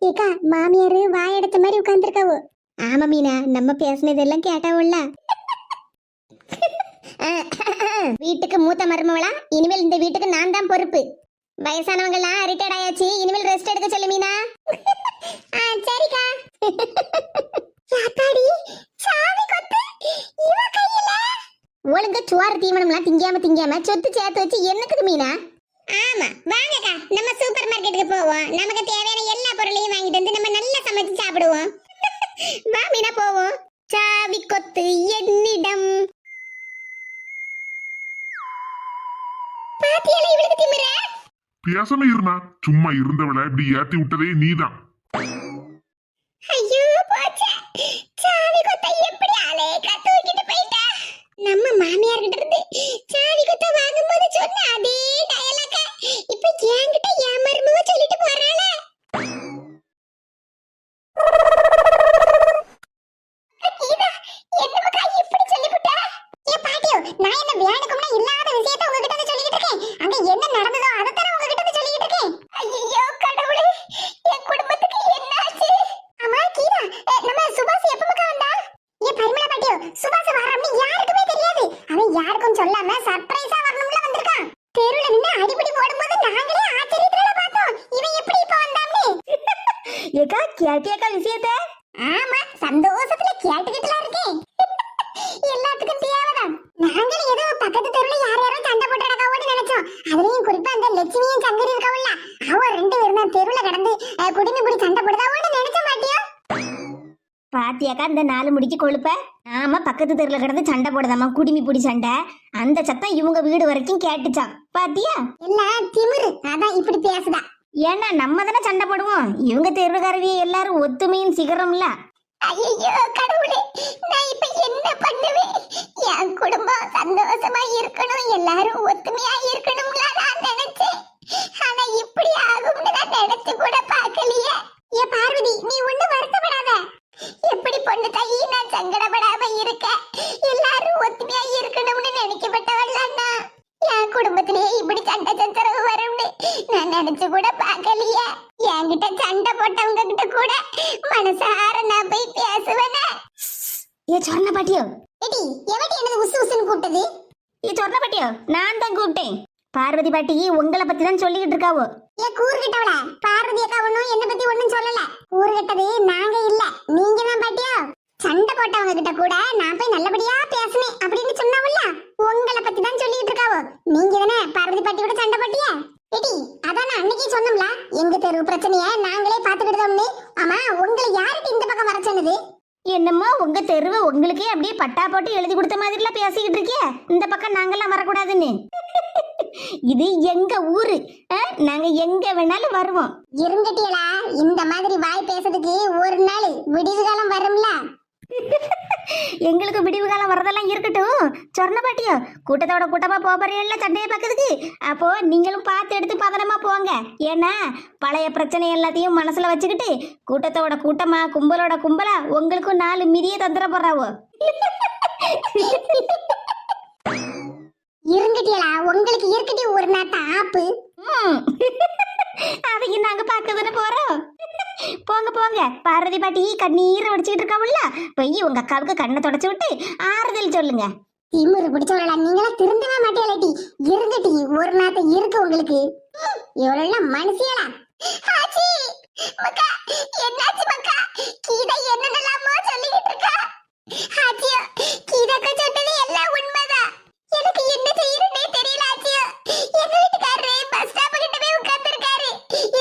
ஏக்கா, மாமியாரு வாய் எடுத்த மாதிரி உட்கார்ந்துருக்காவோ. ஆமா மீனா, நம்ம பேசுனதெல்லாம் கேட்டாவுல்ல. வீட்டுக்கு மூத்த மருமவளா, இனிமேல் இந்த வீட்டுக்கு நான் தான் பொறுப்பு. வயசானவங்க எல்லாம் ரிட்டையர்ட் ஆயாச்சு, இனிமேல் ரெஸ்ட் எடுக்க சொல்லு மீனா. சரிக்கா. யாத்தாடி, சாவி கொத்து இவ கையில. ஒழுங்கா சுவாறு தீவனம்லாம் திங்காம சொத்து சேர்த்து வச்சு என்னத்துக்கு மீனா? ஆமா, வாங்கக்கா, நம்ம சூப்பர் மார்க்கெட்டுக்கு போவோம். நமக்கு தேவையான எல்லா பொருளையும் வாங்கிட்டு வந்து நம்ம நல்லா சமைச்சு சாப்பிடுவோம். வா மீனா, போவோம். சாவி கொத்து என்னிடம். பாத்தியல இவளுக்கு திமிர. பேசாம இருமா. சும்மா இருந்தவளை இப்படி ஏத்தி விட்டதே நீதான். ஐயோ போச்சே, சாவி கொத்த எப்படி அலேக்கா தூக்கிட்டு போயிட்டா. நம்ம மாமியார் கிட்ட இருந்து சாவி கொத்த வாங்கும்போது சொன்ன அதே டயலாக இப்ப என்கிட்ட என் மருமவ சொல்லிட்டு போறாளே. என்னமக்கா இப்படி சொல்லிவிட்டா? ஏ பாட்டியோ, நான் என்ன வேணுக்கும்னா இல்லாத விஷயத்தை உங்ககிட்ட வந்து சொல்லிட்டு இருக்கேன். அங்க என்ன நடந்ததோ அதை தான உங்ககிட்ட வந்து சொல்லிட்டு இருக்கேன். ஐயோ கடவுளே, என் குடும்பத்துக்கு என்ன ஆச்சு? அம்மா கீரா, நம்ம சுபாஷ் எப்பமக்கா வந்தா? ஏ பரிமளா பாட்டியோ, சுபாஷ் வரான்னு யாருக்குமே தெரியாது. அவன் யாருக்கும் சொல்லாம சர்ப்ரைஸா வரணும்ல வந்திருக்கான். தெருவுல நின்னு அடிபடி போடும்போது நாங்களே ஆச்சரியத்துல பார்த்தோம், இவன் எப்படி இப்ப வந்தான்னு. ஏக்கா, கேட்டியாக்கா விஷயத்தை? ஆமா, சந்தோஷத்துல கேட்டுக்கிட்டுலாம் இருக்கேன். எல்லாத்துக்கும் தேவைதான். நாங்களும் ஏதோ பக்கத்து தெருவுல யாரோ சண்டை போட்டு நடக்காவோன்னு நினைச்சோம். அதுலயும் குறிப்பா அந்த லட்சுமியும் சங்கரி இருக்காவுல்ல, அவ 2 பேரும் தான் தெருவுல கடந்து குடிமி பிடி சண்டை போடுதாவோன்னு நினைச்ச மாட்டியோ? பாத்தியாக்கா இந்த 4 முடிக்கு கொழுப்ப? ஆமா, பக்கத்து தெருல கிடந்து சண்டை போடுதாமா, குடிமி பிடி சண்டை. அந்த சத்தம் இவங்க வீடு வரைக்கும் கேட்டுச்சான். பாத்தியா? இல்ல திமிரு, அதான் இப்படி பேசுதா. ஏன்னா நம்ம தானே சண்டை போடுவோம். இவங்க தெருவுக்காரவி எல்லாரும் ஒத்துமையும் சிகரம்ல. ஐயோ கடவுளே, நான் இப்ப என்ன பண்ணுவேன்? என் குடும்பம் சந்தோஷமா இருக்கணும், எல்லாரும் ஒத்துமையா இருக்கணும்ல நான் நினைச்சேன். ஆனா இப்படி ஆகும்னு நான் நினைச்சு கூட பார்க்கலையே. ஏ பார்வதி, நீ ஒண்ணும் வருத்தப்படாத. எப்படி பொண்ணு தாயி நான் சங்கடப்படாம இருக்க? எல்லாரும் ஒத்துமையா இருக்கணும்னு நினைக்கப்பட்டவள் நான். என் குடும்பத்திலேயே இப்படி சண்டை சச்சரவு வரும்னு நான் நினைச்சு கூட பார்க்கலையே. என்கிட்ட சண்டை போட்டவங்க கிட்ட கூட மனசார நான் போய் பேசுவேனே. ஏ சொர்ண பாட்டியோ, எடி எவடி என்னது உசு உசுன்னு கூப்பிட்டது? ஏ சொர்ண பாட்டியோ, நான் தான் கூப்பிட்டேன். பார்வதி பாட்டி உங்களை பத்தி தான் சொல்லிக்கிட்டு இருக்காவோ. ஏ கூறுகிட்டவள, பார்வதி அக்கா ஒண்ணும் என்ன பத்தி ஒண்ணும் சொல்லல. கூறுகிட்டது நாங்க இல்ல, நீங்க தான் பாட்டியோ. சண்டை போட்டவங்க கிட்ட கூட நான் போய் நல்லபடியா பேசுனேன் அப்படின்னு சொன்னாவல்ல, உங்களை பத்தி தான் சொல்லிட்டு இருக்காவோ. நீங்க தானே பார்வதி பாட்டி கூட சண்டை போட்டியா? எடி அதான் நான் அன்னைக்கு சொன்னோம்ல, எங்க தெரு பிரச்சனைய நாங்களே பாத்துக்கிட்டோம்னு. ஆமா, உங்களை யாருக்கு இந்த பக்கம் வர சொன்னது? என்னமோ உங்க தெருவை உங்களுக்கே அப்படியே பட்டா போட்டு எழுதி கொடுத்த மாதிரிலாம் பேசிக்கிட்டு இருக்கிய, இந்த பக்கம் நாங்கெல்லாம் வரக்கூடாதுன்னு. இது எங்க ஊரு, நாங்க எங்க வேணாலும் வருவோம். இருங்கட்டியலா, இந்த மாதிரி வாய் பேசுறதுக்கு ஒரு நாள் விடிவு காலம் வரும்ல. எங்களுக்கு விடிவு காலம் வரதெல்லாம் இருக்கட்டும். சொர்ண பாட்டியோ, கூட்டத்தோட கூட்டமா போறீங்கல்ல சண்டையை பார்க்கறதுக்கு, அப்போ நீங்களும் பார்த்து எடுத்து பதனமா போங்க. ஏன்னா பழைய பிரச்சனை எல்லாத்தையும் மனசுல வச்சுக்கிட்டு கூட்டத்தோட கூட்டமா கும்பலோட கும்பலா உங்களுக்கும் 4 மிதிய தந்திர போறாவோ. இருங்கட்டியலா, உங்களுக்கு இருக்கட்டி ஒரு நாட்டு ஆப்பு. அதையும் நாங்க பார்க்கதானே போறோம். போங்க போங்க, பார்வதி பாட்டி கண்ணீரை வடிச்சுக்கிட்டு இருக்காவுல்ல, போய் உங்க அக்காவுக்கு கண்ணை தொடச்சு விட்டு ஆறுதல் சொல்லுங்க. திமுரு பிடிச்சவளா, நீங்களா திருந்தவே மாட்டேலட்டி. இருங்கட்டி ஒரு நாட்டு இருக்கு உங்களுக்கு. இவளெல்லாம் மனுஷியலா? ஆச்சி மக்கா, என்னாச்சு மக்கா? கீதா என்னென்னலாமோ சொல்லிக்கிட்டு இருக்கா. ஆச்சியோ, கீதாக்கா சொன்னது எல்லாம் உண்மைதான். எனக்கு என்ன செய்யறேனே தெரியல ஆச்சியோ. எங்க வீட்டுக்காரரு பஸ் ஸ்டாப் கிட்ட போய் உட்கார்ந்திருக்காரு.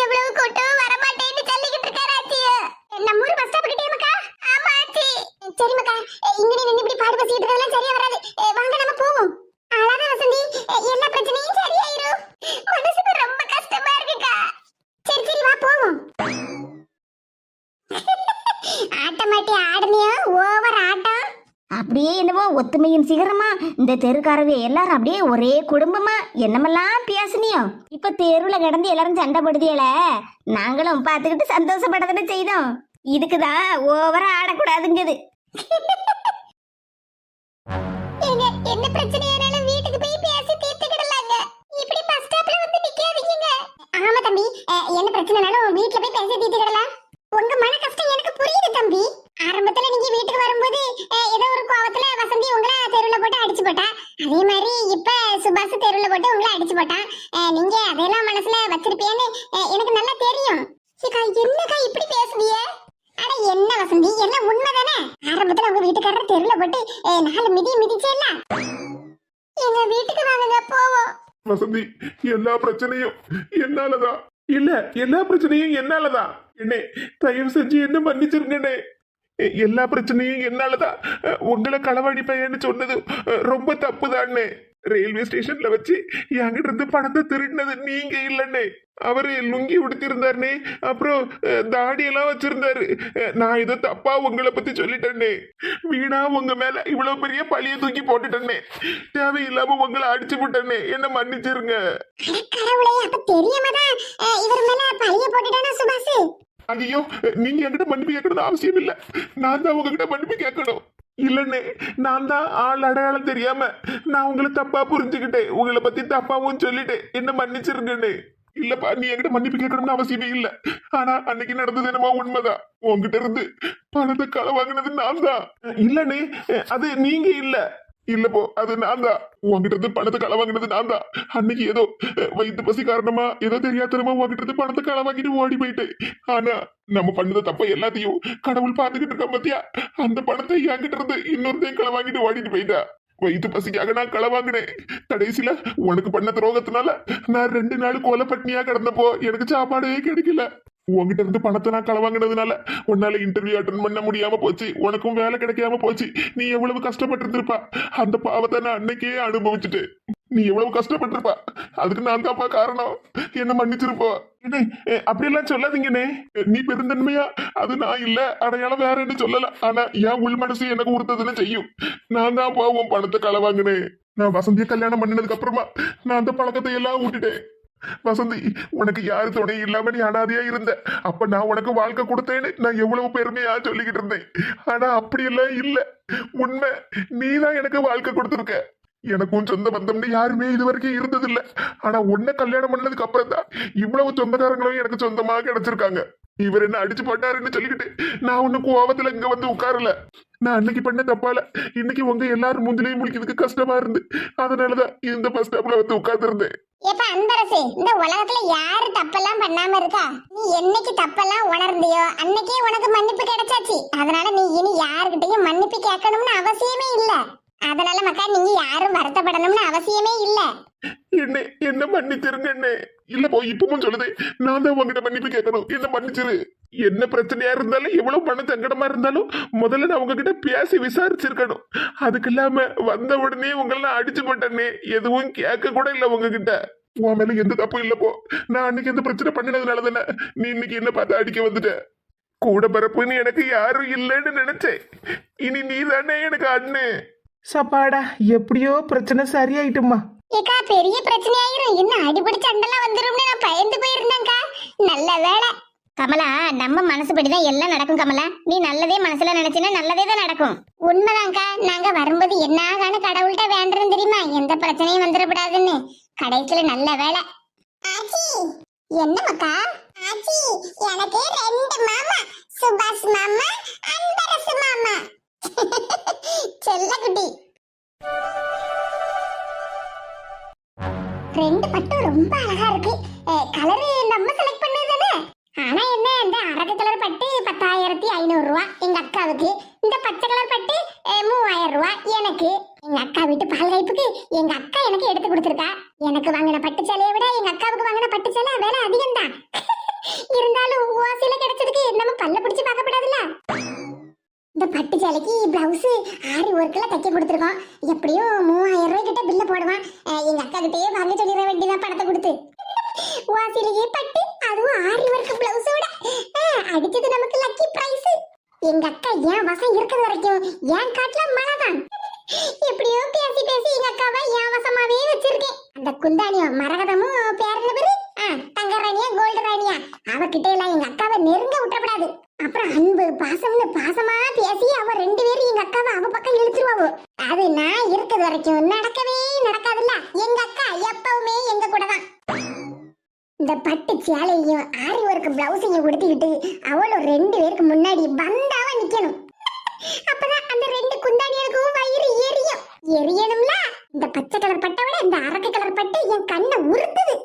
எவ்வளவு கூட்டம் வரமாட்டேன்னு சொல்லிக்கிட்டு இருக்காரு ஆச்சியோ. நம்ம ஊர் பஸ் ஸ்டாப் கிட்டே மக்கா? ஆமா ஆச்சி. சரி மக்கா, இங்க நின்னு இப்படி பாடு பேசிட்டு இருக்கறதெல்லாம் சரியா வராது. வாங்க நம்ம போவோம். அழகா வசந்தி, எல்லா பிரச்சனையும் சரியாயிரும். மனசுக்கு ரொம்ப கஷ்டமா இருக்குக்கா. சரி சரி வா போவோம். ஆட்டமாட்டி ஆடுனியோ, ஓவர் ஆட்டம். அப்படியே என்னவோ ஒத்துமையின் சிகரமா இந்த தெருக்காரவே எல்லாரும் அப்படியே ஒரே குடும்பமா என்னமெல்லாம் பேசுனியோ. இப்ப தெருவுல கிடந்து எல்லாரும் சண்டை போடுதியல, நாங்களும் பார்த்துக்கிட்டு சந்தோஷப்படதானே செய்தோம். இதுக்குதான் ஓவரா ஆடக்கூடாதுங்குது. ஏங்க, என்ன பிரச்சனையானாலும் வீட்டுக்கு போய் பேசி தீர்த்துக்கிடலாங்க. இப்படி பஸ் ஸ்டாப்ல வந்து நிக்காதீங்க. ஆமா தம்பி, என்ன பிரச்சனைனாலும் வீட்ல போய் பேசி தீர்த்துக்கிடலாம். உங்க மன கஷ்டம் எனக்கு புரியுது தம்பி. ஆரம்பத்துல நீங்க வீட்டுக்கு வரும்போது ஏதோ ஒரு கோவத்துல வசந்தி உங்களை தெருவுல போட்டு அடிச்சு போட்டா, அதே மாதிரி இப்ப சுபாஷ் தெருவுல போட்டு உங்களை அடிச்சு போட்டான். நீங்க அதெல்லாம் மனசுல வச்சிருப்பீன்னு எனக்கு நல்லா தெரியும். என்னக்கா இப்படி பேசுவீங்க? அட என்ன வசந்தி, எல்லாம் உண்மைதானே? ஆரம்பத்துல உங்க வீட்டுக்காரர் தெருவுல போட்டு 4 மிதி மிதிச்சேல்ல. எங்க வீட்டுக்கு வாங்க போவோம். வசந்தி, எல்லா பிரச்சனையும் என்னாலதான். இல்ல, எல்லா பிரச்சனையும் என்னாலதான். என்ன தயவு செஞ்சு என்ன மன்னிச்சிருங்கண்ணே. எல்லா பிரச்சனையும் என்னாலதான். உங்களை களவாடி பையன்னு சொன்னது ரொம்ப தப்புதான்னே. ரயில்வே ஸ்டேஷன்ல வச்சு என்கிட்ட இருந்து பணத்தை திருடினது நீங்க இல்லன்னே. அவரு லுங்கி உடுத்திருந்தாருனே, அப்புறம் தாடி எல்லாம் வச்சிருந்தாரு. நான் ஏதோ தப்பா உங்களை பத்தி சொல்லிட்டேன்னே. வீணா உங்க மேல இவ்வளவு பெரிய பழிய தூக்கி போட்டுட்டேன்னே. தேவையில்லாம உங்களை அடிச்சு விட்டேன்னே. என்ன மன்னிச்சிருங்க. கடவுளே, அப்ப தெரியாமதான் இவர் மேல பழிய போட்டுட்டானா சுபாஷ்? ஐயோ, நீங்க என்கிட்ட மன்னிப்பு கேட்கறது அவசியம் இல்ல. நான் தான் உங்ககிட்ட மன்னிப்பு கேட்கணும். இல்லன்னே, நான் தான் ஆள் அடையாளம் தெரியாம நான் உங்களை தப்பா புரிஞ்சுக்கிட்டேன். உங்களை பத்தி தப்பாவும் சொல்லிட்டேன். என்ன மன்னிச்சிருங்கண்ணே. இல்லப்பா, நீ என்கிட்ட மன்னிப்பு கேட்கணும்னு அவசியமே இல்ல. ஆனா அன்னைக்கு நடந்தது என்னமோ உண்மைதான். உங்ககிட்ட இருந்து பணத்தை களை வாங்கினது நான் தான். இல்லண்ணே, அது நீங்க இல்ல. இல்லப்போ, அது நான் தான். உங்ககிட்ட இருந்து பணத்தை களை வாங்கினது நான் தான். அன்னைக்கு ஏதோ வயிற்று பசி காரணமா ஏதோ தெரியாதனமா உங்ககிட்ட இருந்து பணத்தை களை வாங்கிட்டு ஓடி போயிட்டேன். ஆனா நம்ம பண்ணத தப்ப எல்லாத்தையும் கடவுள் பாத்துக்கிட்டு இருக்க பத்தியா. அந்த பணத்தை என்கிட்ட இருந்து இன்னொருத்தையும் களை வாங்கிட்டு ஓடிட்டு போயிட்டா. வயிற்று பசிக்காக நான் களை வாங்கினேன். கடைசியில உனக்கு பண்ண துரோகத்தினால நான் 2 நாள் கொலை பட்னியா கிடந்தப்போ எனக்கு சாப்பாடே கிடைக்கல. உங்ககிட்ட இருந்து பணத்தை நான் களை வாங்கினதுனால உன்னால இன்டர்வியூ அட்டன் பண்ண முடியாம போச்சு. உனக்கும் வேலை கிடைக்காம போச்சு. நீ எவ்வளவு கஷ்டப்பட்டு இருந்திருப்பா. அந்த பாவத்தை நான் அன்னைக்கே அனுபவிச்சுட்டு நீ எவ்வளவு கஷ்டப்பட்டிருப்பா, அதுக்கு நான் தான்ப்பா காரணம். என்ன மன்னிச்சிருப்பா. என்ன அப்படியெல்லாம் சொல்லாதீங்கண்ணே. நீ பெருந்தன்மையா அது நான் இல்ல, அடையாளம் வேற என்ன சொல்லல. ஆனா என் உள் மனசு எனக்கு உறுத்ததுன்னு செய்யும். நான் தான் உன் பணத்தை களவாங்கினேன். நான் வசந்திய கல்யாணம் பண்ணினதுக்கு அப்புறமா நான் அந்த பழக்கத்தை எல்லாம் விட்டுட்டேன். வசந்தி, உனக்கு யாரு துணை இல்லாம நீ அனாதையா இருந்த. அப்ப நான் உனக்கு வாழ்க்கை கொடுத்தேன்னு நான் எவ்வளவு பெருமையா சொல்லிக்கிட்டு இருந்தேன். ஆனா அப்படியெல்லாம் இல்ல. உண்மை, நீதான் எனக்கு வாழ்க்கை கொடுத்துருக்க. எனக்கும் சொந்த பந்தம்னு யாருமே இது வரைக்கும் இருந்ததில்ல. ஆனா உன்னை கல்யாணம் பண்ணதுக்கு அப்புறம் தான் இவ்வளவு சொந்தக்காரங்களும் எனக்கு சொந்தமா கிடைச்சிருக்காங்க. இவர் என்ன அடிச்சு போட்டாருன்னு சொல்லிக்கிட்டு நான் ஒண்ணு கோவத்துல இங்க வந்து உட்காரல. நான் அன்னைக்கு பண்ண தப்பால இன்னைக்கு உங்க எல்லாரும் மூஞ்சிலையும் முழிக்கிறதுக்கு கஷ்டமா இருந்து அதனாலதான் இந்த பஸ் ஸ்டாப்ல வந்து உட்கார்ந்து இருந்தேன். ஏப்பா அன்பரசு, இந்த உலகத்துல யாரு தப்பெல்லாம் பண்ணாம இருக்கா? நீ என்னைக்கு தப்பெல்லாம் உணர்ந்தியோ அன்னைக்கே உனக்கு மன்னிப்பு கிடைச்சாச்சு. அதனால நீ இனி யாருக்கிட்டையும் மன்னிப்பு கேட்கணும்னு அவசியமே இல்ல. அதனால மக்கா நீங்க யாரும் வருத்தப்படணும்னு அவசியமே இல்ல. என்ன மன்னிச்சிருங்க. இல்ல போய் இப்பவும் சொல்லுது, நான் தான் உங்ககிட்ட மன்னிப்பு கேட்கணும். என்ன மன்னிச்சிரு. என்ன பிரச்சனையா இருந்தாலும் எவ்வளவு மன சங்கடமா இருந்தாலும் முதல்ல நான் உங்ககிட்ட பேசி விசாரிச்சிருக்கணும். அதுக்கு இல்லாம வந்த உடனே உங்களை அடிச்சு போட்டேன்னே, எதுவும் கேட்க கூட இல்ல உங்ககிட்ட. உன் மேல எந்த தப்பும் இல்ல போ. நான் அன்னைக்கு எந்த பிரச்சனை பண்ணினதுனால தானே நீ இன்னைக்கு என்ன பார்த்து அடிக்க வந்துட்ட. கூட பிறப்புன்னு எனக்கு யாரும் இல்லைன்னு நினைச்சேன். இனி நீ தானே எனக்கு அண்ணு. சப்பாடா, எப்படியோ பிரச்சனை சரியாயிட்டுமா. ஏக்கா பெரிய பிரச்சனையாயிரும், இன்னும் அடிபடி சண்டெல்லாம் வந்துரும்னு நான் பயந்து போயிருந்தேன்க்கா. நல்ல வேலை. கமலா, நம்ம மனசுபடிதான் எல்லாம் நடக்கும் கமலா. நீ நல்லதே மனசுல நினைச்சினா நல்லதே தான் நடக்கும். உண்மைதான்க்கா. நாங்க வரும்போது என்னாகான கடவுள்கிட்ட வேண்டுறோம் தெரியுமா, எந்த பிரச்சனையும் வந்துடக்கூடாதுன்னு. கடைசியில நல்ல வேலை. ஆச்சி, என்ன மக்கா? ஆச்சி, எனக்கு 2 மாமா, சுபாஷ் மாமா, அன்பரசு மாமா. செல்லக்குட்டி. 2 பட்டும் ரொம்ப அழகா இருக்கு. கலரு நம்ம செலக்ட் பண்ணது தானே. ஆனா என்ன, இந்த அரக்கு கலர் பட்டு 10,500 ரூபா எங்க அக்காவுக்கு, இந்த பச்சை கலர் பட்டு 3000 ரூபா எனக்கு. எங்க அக்கா வீட்டு பால் காய்ப்புக்கு எங்க அக்கா எனக்கு எடுத்து கொடுத்துருக்கா. எனக்கு வாங்கின பட்டு சேலையை விட எங்க அக்காவுக்கு வாங்கின பட்டு சேலை விலை அதிகம் தான். இருந்தாலும் ஓசையில கிடைச்சதுக்கு நம்ம பல்ல பிடிச்சு பார்க்கப்படாதுல்ல. இந்த பட்டு சேலைக்கு பிளவுஸ் ஆரி ஒர்க்ல தைக்க கொடுத்துருக்கோம். எப்படியும் 3000 ரூபாய் கிட்ட பில்ல போடுவான். எங்க அக்கா கிட்டயே வாங்க சொல்லிட வேண்டியதான் பணத்தை கொடுத்து. வாசிலேயே பட்டு, அதுவும் ஆரி ஒர்க் பிளவுஸோட அடிச்சது நமக்கு லக்கி பிரைஸ். எங்க அக்கா என் வசம் இருக்கிறது வரைக்கும் என் காட்டுல மழைதான். எப்படியோ பேசி பேசி எங்க அக்காவை என் வசமாவே வச்சிருக்கேன். அந்த குந்தானியும் மரகதமும் பேர்ல பேரு தங்க ராணியா கோல்டு ராணியா, அவகிட்ட எல்லாம் எங்க அக்காவை நெருங்க விட்டுறப்படாது. அப்புறம் அன்பு பாசம்னு பாசமா பேசி அவ 2 பேரும் எங்க அக்காவை அவ பக்கம் இழுத்துருவாவோ. அது நான் இருக்கிறது வரைக்கும் நடக்கவே நடக்காதுல்ல. எங்க அக்கா எப்பவுமே எங்க கூட தான். இந்த பட்டு சேலையும் ஆரி ஒர்க் பிளவுஸையும் உடுத்திக்கிட்டு அவளும் 2 பேருக்கு முன்னாடி பந்தாவ நிக்கணும். அப்பதான் அந்த 2 குந்தானியனுக்கும் வயிறு எரியும். எரியணும்ல. இந்த பச்சை கலர் பட்டை விட இந்த அரக்கு கலர் பட்டு என் கண்ணை உறுத்துது.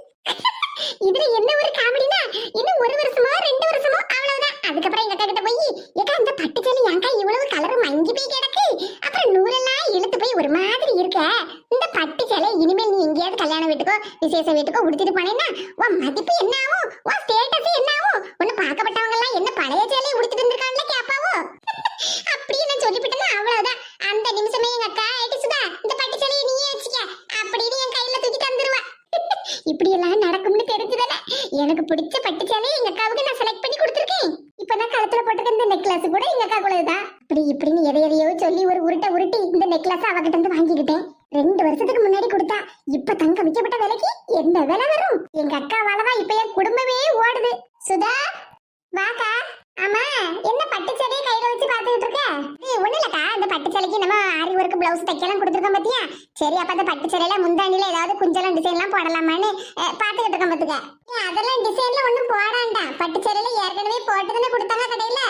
இதுல என்ன ஒரு காமெடினா, இன்னும் 1 வருஷமோ 2 வருஷமோ அவ்வளவுதான். அதுக்கப்புறம் எங்க அக்கா கிட்ட போய், ஏக்கா இந்த பட்டு சேலை ஏன்க்கா இவ்வளவு கலர் மங்கி போய் கிடக்கு, அப்புறம் நூலெல்லாம் இழுத்து போய் ஒரு மாதிரி இருக்க, இந்த பட்டு சேலை இனிமேல் நீ எங்கேயாவது கல்யாண வீட்டுக்கோ விசேஷ வீட்டுக்கோ உடுத்திட்டு போனேன்னா உன் மதிப்பு என்ன ஆகும், உன் ஸ்டேட்டஸ் என்ன ஆகும், ஒன்னு பார்க்கப்பட்டவங்க எல்லாம் என்ன பழைய சேலையை உடுத்திட்டு இருந்திருக்காங்களே கேப்பாவோ. அப்படியே நான் சொல்லிவிட்டேன்னா அவ்வளவுதான். அந்த நிமிஷமே எங்க அக்கா சுதா இந்த பட்டு சேலையை நீயே வச்சுக்க அப்படின்னு என் கையில தூக்கி தந்துருவா. இப்படி எல்லாம் நடக்கும்னு தெரிஞ்சுதானே எனக்கு பிடிச்ச பட்டு சேலையை எங்க அக்காவுக்கு நான் செலக்ட் பண்ணி கொடுத்துருக்கேன். இப்பதான் கழுத்துல போட்டுக்க இந்த நெக்லஸ் கூட எங்க அக்கா கூடதான். அப்படி இப்படின்னு எதையோ சொல்லி ஒரு உருட்டி இந்த நெக்லஸ் அவகிட்ட இருந்து வாங்கிக்கிட்டேன். 2 வருஷத்துக்கு முன்னாடி கொடுத்தா இப்ப தங்க மிச்சப்பட்ட விலைக்கு என்ன விலை வரும்? எங்க அக்காவாலதான் இப்ப என் குடும்பமே ஓடுது. சுதா வாக்கா. ஆமா, என்ன பட்டு சேலையை கையில வச்சு பாத்துக்கிட்டு இருக்க? ஒண்ணு இல்லக்கா, இந்த பட்டு சேலைக்கு நம்ம ஆரி ஒர்க் பிளவுஸ் தைக்கலாம் கொடுத்துருக்கோம் பாத்தியா. சரி, அப்ப அந்த பட்டு சேலையில முந்தாண்டில ஏதாவது குஞ்சலாம் டிசைன் எல்லாம் போடலாமான்னு பாத்துக்கிட்டு இருக்கோம் பாத்துக்க. அதெல்லாம் டிசைன்ல ஒண்ணும் போடாண்டா. பட்டு சேலையில ஏற்கனவே போட்டுதானே கொடுத்தாங்க கடையில.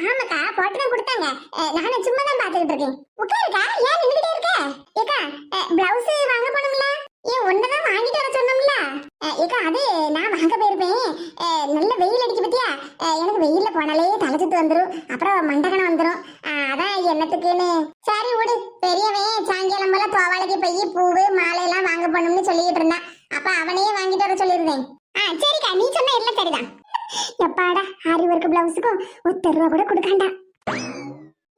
ஆமாக்கா, போட்டுதான் கொடுத்தாங்க. நானும் சும்மா தான் பாத்துக்கிட்டு இருக்கேன். உட்காருக்கா, ஏன் நின்றுகிட்டே இருக்க? ஏக்கா பிளவுஸ் வாங்க போனோம்ல, ஒன்னதான் வாங்கிட்டு வர சொன்னோம்ல. ஏக்கா அது நான் வாங்க போயிருப்பேன். நல்ல வெயில் அடிக்க பத்தியா, எனக்கு வெயில்ல போனாலே தலை சுத்து வந்துரும், அப்புறம் மண்டகனம் வந்துரும். அதான் என்னத்துக்குன்னு. சரி விடு, பெரியவன் சாயங்காலம் போல தோவாளைக்கு போய் பூவு மாலை எல்லாம் வாங்க போனோம்னு சொல்லிட்டு இருந்தான். அப்ப அவனையே வாங்கிட்டு வர சொல்லிருந்தேன். சரிக்கா, நீ சொன்ன எல்லாம் சரிதான். எப்பாடா ஆரி ஒர்க் பிளவுஸுக்கும் 1 ரூபா கூட கொடுக்காண்டா.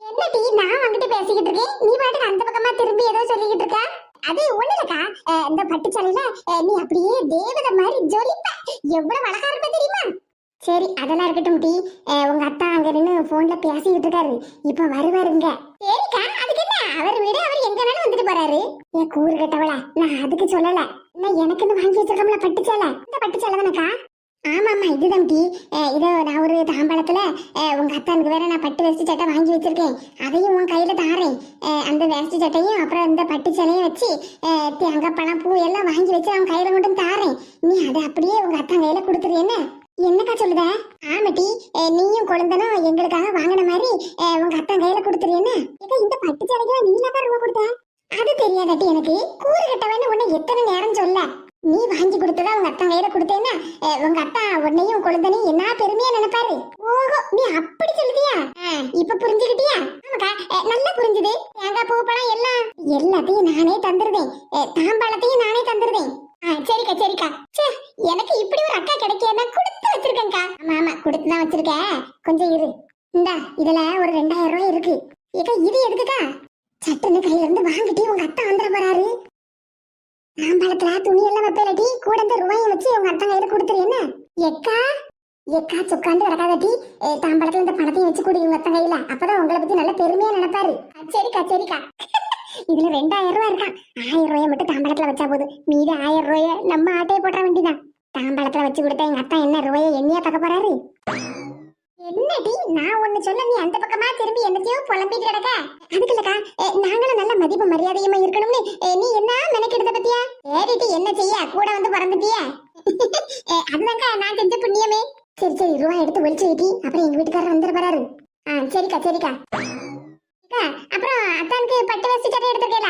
என்ன டீ, நான் வந்துட்டு பேசிக்கிட்டு இருக்கேன், நீ பாட்டுக்கு அந்த பக்கமா திரும்பி ஏதோ சொல்லிக்கிட்டு இருக்க. அது ஒண்ணு இல்லக்கா, இந்த பட்டுச்சாலையில நீ அப்படியே தேவதை மாதிரி ஜொலிப்ப. எவ்வளவு அழகா இருப்ப தெரியுமா? சரி அதெல்லாம் இருக்கட்டும் டி. உங்க அத்தா அங்க நின்னு போன்ல பேசிக்கிட்டு இருக்காரு, இப்ப வருவாருங்க. சரிக்கா, அதுக்கு என்ன, அவர் வீடு அவர் எங்க வேணாலும் வந்துட்டு போறாரு. ஏன் கூறு கட்டவளா, நான் அதுக்கு சொல்லல. நான் எனக்குன்னு வாங்கி வச்சிருக்கோம்ல பட்டுச்சாலை, இந்த பட்டுச்சாலை தானக்கா? ஆமாம்மா இதுதான் டி. இதோ நான் ஒரு தாம்பாளத்துல உங்க அத்தானுக்கு வேற நான் பட்டு வேஷ்டி சட்டை வாங்கி வச்சிருக்கேன், அதையும் உன் கையில தாரேன். அந்த வேஷ்டி சட்டையும் அப்புறம் இந்த பட்டு சேலையும் வச்சு தேங்காய் பழம் பூ எல்லாம் வாங்கி வச்சு அவன் கையில கொண்டு தாரேன். நீ அதை அப்படியே உங்க அத்தான் கையில கொடுத்துரு. என்னக்கா சொல்லுத? ஆமாட்டி, நீயும் குழந்தனும் எங்களுக்காக வாங்கின மாதிரி உங்க அத்தான் கையில கொடுத்துரு. இந்த பட்டு சேலைக்கு நீ தான் ரூபா கொடுத்த? அது தெரியாதட்டி எனக்கு. கூறு கட்டவன்னு உன்னை எத்தனை நேரம் சொல்ல. நீ வாங்கி கொடுத்ததா உங்க அத்தா கையில கொடுத்தேன்னா உங்க அத்தா உன்னையும் குழந்தையும் என்ன பெருமையா நினைப்பாரு. ஓஹோ, நீ அப்படி சொல்லுதியா? இப்ப புரிஞ்சுக்கிட்டியா? ஆமாக்கா, நல்லா புரிஞ்சுது. தேங்காய் பூ பழம் எல்லாத்தையும் நானே தந்துருதேன், தாம்பாளத்தையும் நானே தந்துருதேன். சரிக்கா சரிக்கா. எனக்கு இப்படி ஒரு அக்கா கிடைக்கேன்னா கொடுத்து வச்சிருக்கேன்க்கா. ஆமா ஆமா கொடுத்துதான் வச்சிருக்கேன். கொஞ்சம் இரு, இந்தா இதுல ஒரு 2000 ரூபாய் இருக்கு. ஏக்கா இது எதுக்குக்கா? சட்டுன்னு கையில இருந்து வாங்கிட்டு உங்க அத்தா வந்துட போறாரு. தாம்பாளத்துல துணி எல்லாம் வைப்பேலட்டி, கூட இந்த ரூபாயை வச்சு உங்க அத்தா கையில கொடுத்துரு. எக்கா எக்கா சொக்காண்டு கிடக்காதட்டி, தாம்பாளத்துல இந்த பணத்தையும் வச்சு கொடு உங்க அத்தா கையில, அப்பதான் உங்களை பத்தி நல்ல பெருமையா நினைப்பாரு. சரிக்கா சரிக்கா. இதுல 2000 ரூபாய் இருக்கா, 1000 ரூபாயை மட்டும் தாம்பாளத்துல வச்சா போதும், மீதி 1000 ரூபாய நம்ம ஆட்டையை போட்ட வேண்டிதான். தாம்பாளத்துல வச்சு கொடுத்தா எங்க அத்தா என்ன ரூபாயை எண்ணியா பார்க்க போறாரு? என்னடி நான் ஒண்ணு சொல்ல நீ அந்த பக்கமா திரும்பி என்னத்தையோ புலம்பிட்டு கிடக்க? அதுக்கு இல்லக்கா, நாங்களும் நல்ல மதிப்பு மரியாதையுமா இருக்கணும்னு நீ என்ன மெனக்கெடுத்த பத்தியா? ஏறிட்டு என்ன செய்ய, கூட வந்து பிறந்துட்டிய. அதுதாங்க நான் செஞ்ச புண்ணியமே. சரி சரி ரூபாய் எடுத்து ஒழிச்சு வைட்டி, அப்புறம் எங்க வீட்டுக்காரர் வந்துட போறாரு. சரிக்கா சரிக்கா. அப்புறம் அத்தானுக்கு பட்டு வேஷ்டி சட்டை எடுத்துருக்கல,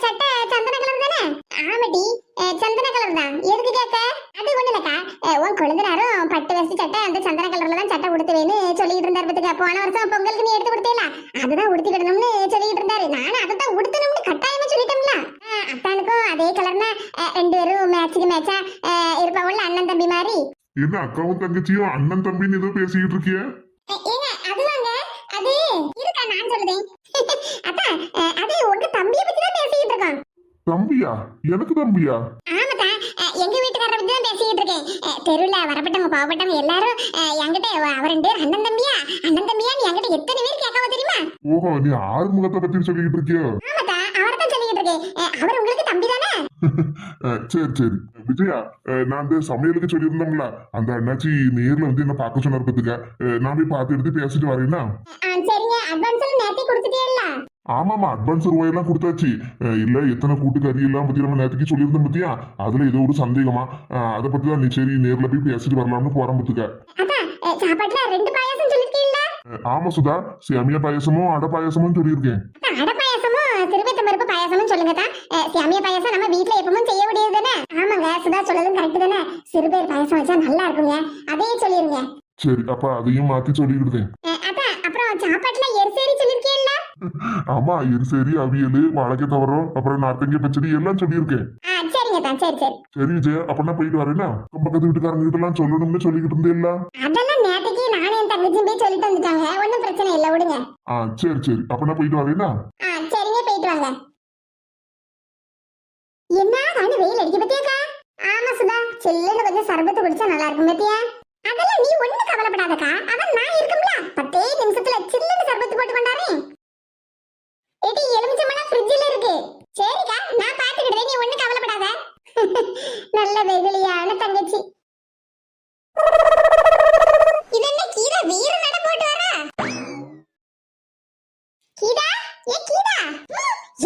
சட்டை சந்தன கலர் தானே? ஆமாடி சந்தன கலர் தான். எதுக்கு கேட்க? அது ஒண்ணு இல்லக்கா, உன் குழந்தைனாரும் பட்டு வேஷ்டி சட்டை அந்த சந்தன கலர்ல தான் சட்டை உடுத்துவேன்னு சொல்லிட்டு இருந்தாரு பத்துக்க. போன வருஷம் பொங்கலுக்கு நீ எடுத்து கொடுத்தேல, அதுதான் உடுத்திக்கிடணும்னு சொல்லிட்டு இருந்தாரு. நானும் அதைத்தான் உடுத்தணும்னு கட்டாயமா சொல்லிட்டோம்ல. அத்தானுக்கும் அதே கலர்னா 2 பேரும் மேட்சுக்கு மேட்சா இருப்பாவுள்ள அண்ணன் தம்பி மாதிரி. என்ன அக்காவும் தங்கச்சியும் அண்ணன் தம்பின்னு ஏதோ பேசிக்கிட்டு இருக்கிய? ஏங்க அதுவாங்க, அது இருக்கா நான் சொல்லுதேன். அத்தா அது உங்க தம்பியை பத்தி தான் பேசிக்கிட்டு இருக்கோம். தம்பியா? எனக்கு தம்பியா? ஆமாக்கா, எங்க வீட்டுக்காரரை பத்தி தான் பேசிக்கிட்டு இருக்கேன். தெருவில் வரப்பட்டவங்க பாவப்பட்டவங்க எல்லாரும் என்கிட்ட அவர் 2 பேர் அண்ணன் தம்பியா என்கிட்ட எத்தனை பேர் கேட்காம தெரியுமா? ஓஹோ, நீ ஆறுமுகத்தை பத்தி சொல்லிக்கிட்டு இருக்கியோ? ஆமாக்கா, அவரை தான் சொல்லிக்கிட்டு இருக்கேன். அவர் உங்களுக்கு தம்பி தானே? சரி சரி விஜயா, நான் அந்த சமையலுக்கு சொல்லியிருந்தோம்ல, அந்த அண்ணாச்சி நேர்ல வந்து என்ன பார்க்க சொன்னார் பத்துக்க. நான் போய் பார்த்து எடுத்து பேசிட்டு வரேன்னா? சரிங்க, அட்வான்ஸ் எல்லாம் நேரத்தை கொடுத்துட்டேல்ல? ஆமாமா, அட்வான்ஸ் ரூபாயெல்லாம் கொடுத்தாச்சு. இல்ல எத்தனை கூட்டு கறி எல்லாம் பத்தி நம்ம நேரத்துக்கு சொல்லியிருந்தோம் பத்தியா, அதுல ஏதோ ஒரு சந்தேகமா, அதை பத்தி தான் நீ சரி நேர்ல போய் பேசிட்டு வரலாம்னு போறேன் பத்துக்க. சாப்பாட்டுல 2 பாயாசம் சொல்லிருக்கீங்களா? ஆமா சுதா, சேமியா பாயசமும் அடை பாயசமும் சொல்லியிருக்கேன். அடை பாயாசமும் திருப்பி பருப்பு பாயாசமும் சொல்லுங்க தான். சேமியா பாயாசம் நம்ம வீட்டுல எப்பவும் செய்ய முடியாது தானே? ஆமாங்க, சுதா சொல்லதும் கரெக்ட் தானே. சிறுபேர் பாயாசம் வச்சா நல்லா இருக்குங்க, அதையே சொல்லிருங்க. சரி, அப்ப அதையும் மாத்தி சொல்லிடுதேன். அப்புறம் சாப்பாட்டுல எரிசேரி சொல்லிருக்கீங்களா? ஆமா, எரிசேரி, அவியல், வாழைக்காய் தவறம், அப்புறம் நார்த்தங்கி பச்சடி எல்லாம் சொல்லியிருக்கேன். சரிங்க தான், சரி சரி. சரி விஜயா, அப்ப போயிட்டு வரேன்னா? பக்கத்து வீட்டுக்காரங்க கிட்ட எல்லாம் சொல்லணும்னு சொல்லிக்கிட்டு இருந்தேன்ல. அதெல்லாம் நேற்றுக்கு நானே என் தங்கச்சியும் போய் சொல்லிட்டு வந்துட்டாங்க, ஒன்னும் பிரச்சனை இல்லை, விடுங்க. சரி சரி, அப்ப போயிட்டு வரேன்னா? சரிங்க, போயிட்டு வாங்க. என்ன தானே வெயில் அடிக்க பத்தியாக்கா? ஆமா சுதா, சில்லுன்னு கொஞ்சம் சர்பத்து குடிச்சா நல்லா இருக்கும் பத்தியா? அதெல்லாம் நீ ஒண்ணு கவலைப்படாதக்கா, அதான் நான் இருக்கும்ல, 10 நிமிஷத்துல சில்லுன்னு சர்பத்து போட்டு கொண்டாரேன். ஏடி எலுமிச்சம்பழம் ஃப்ரிட்ஜ்ல இருக்கு. சரிக்கா, நான் பாத்துக்கிட்டேன், நீ ஒண்ணு கவலைப்படாத. நல்ல வெகுளியான தங்கச்சி. இதென்ன கீதா வீர நட போட்டு வரா? கீதா, ஏ கீதா,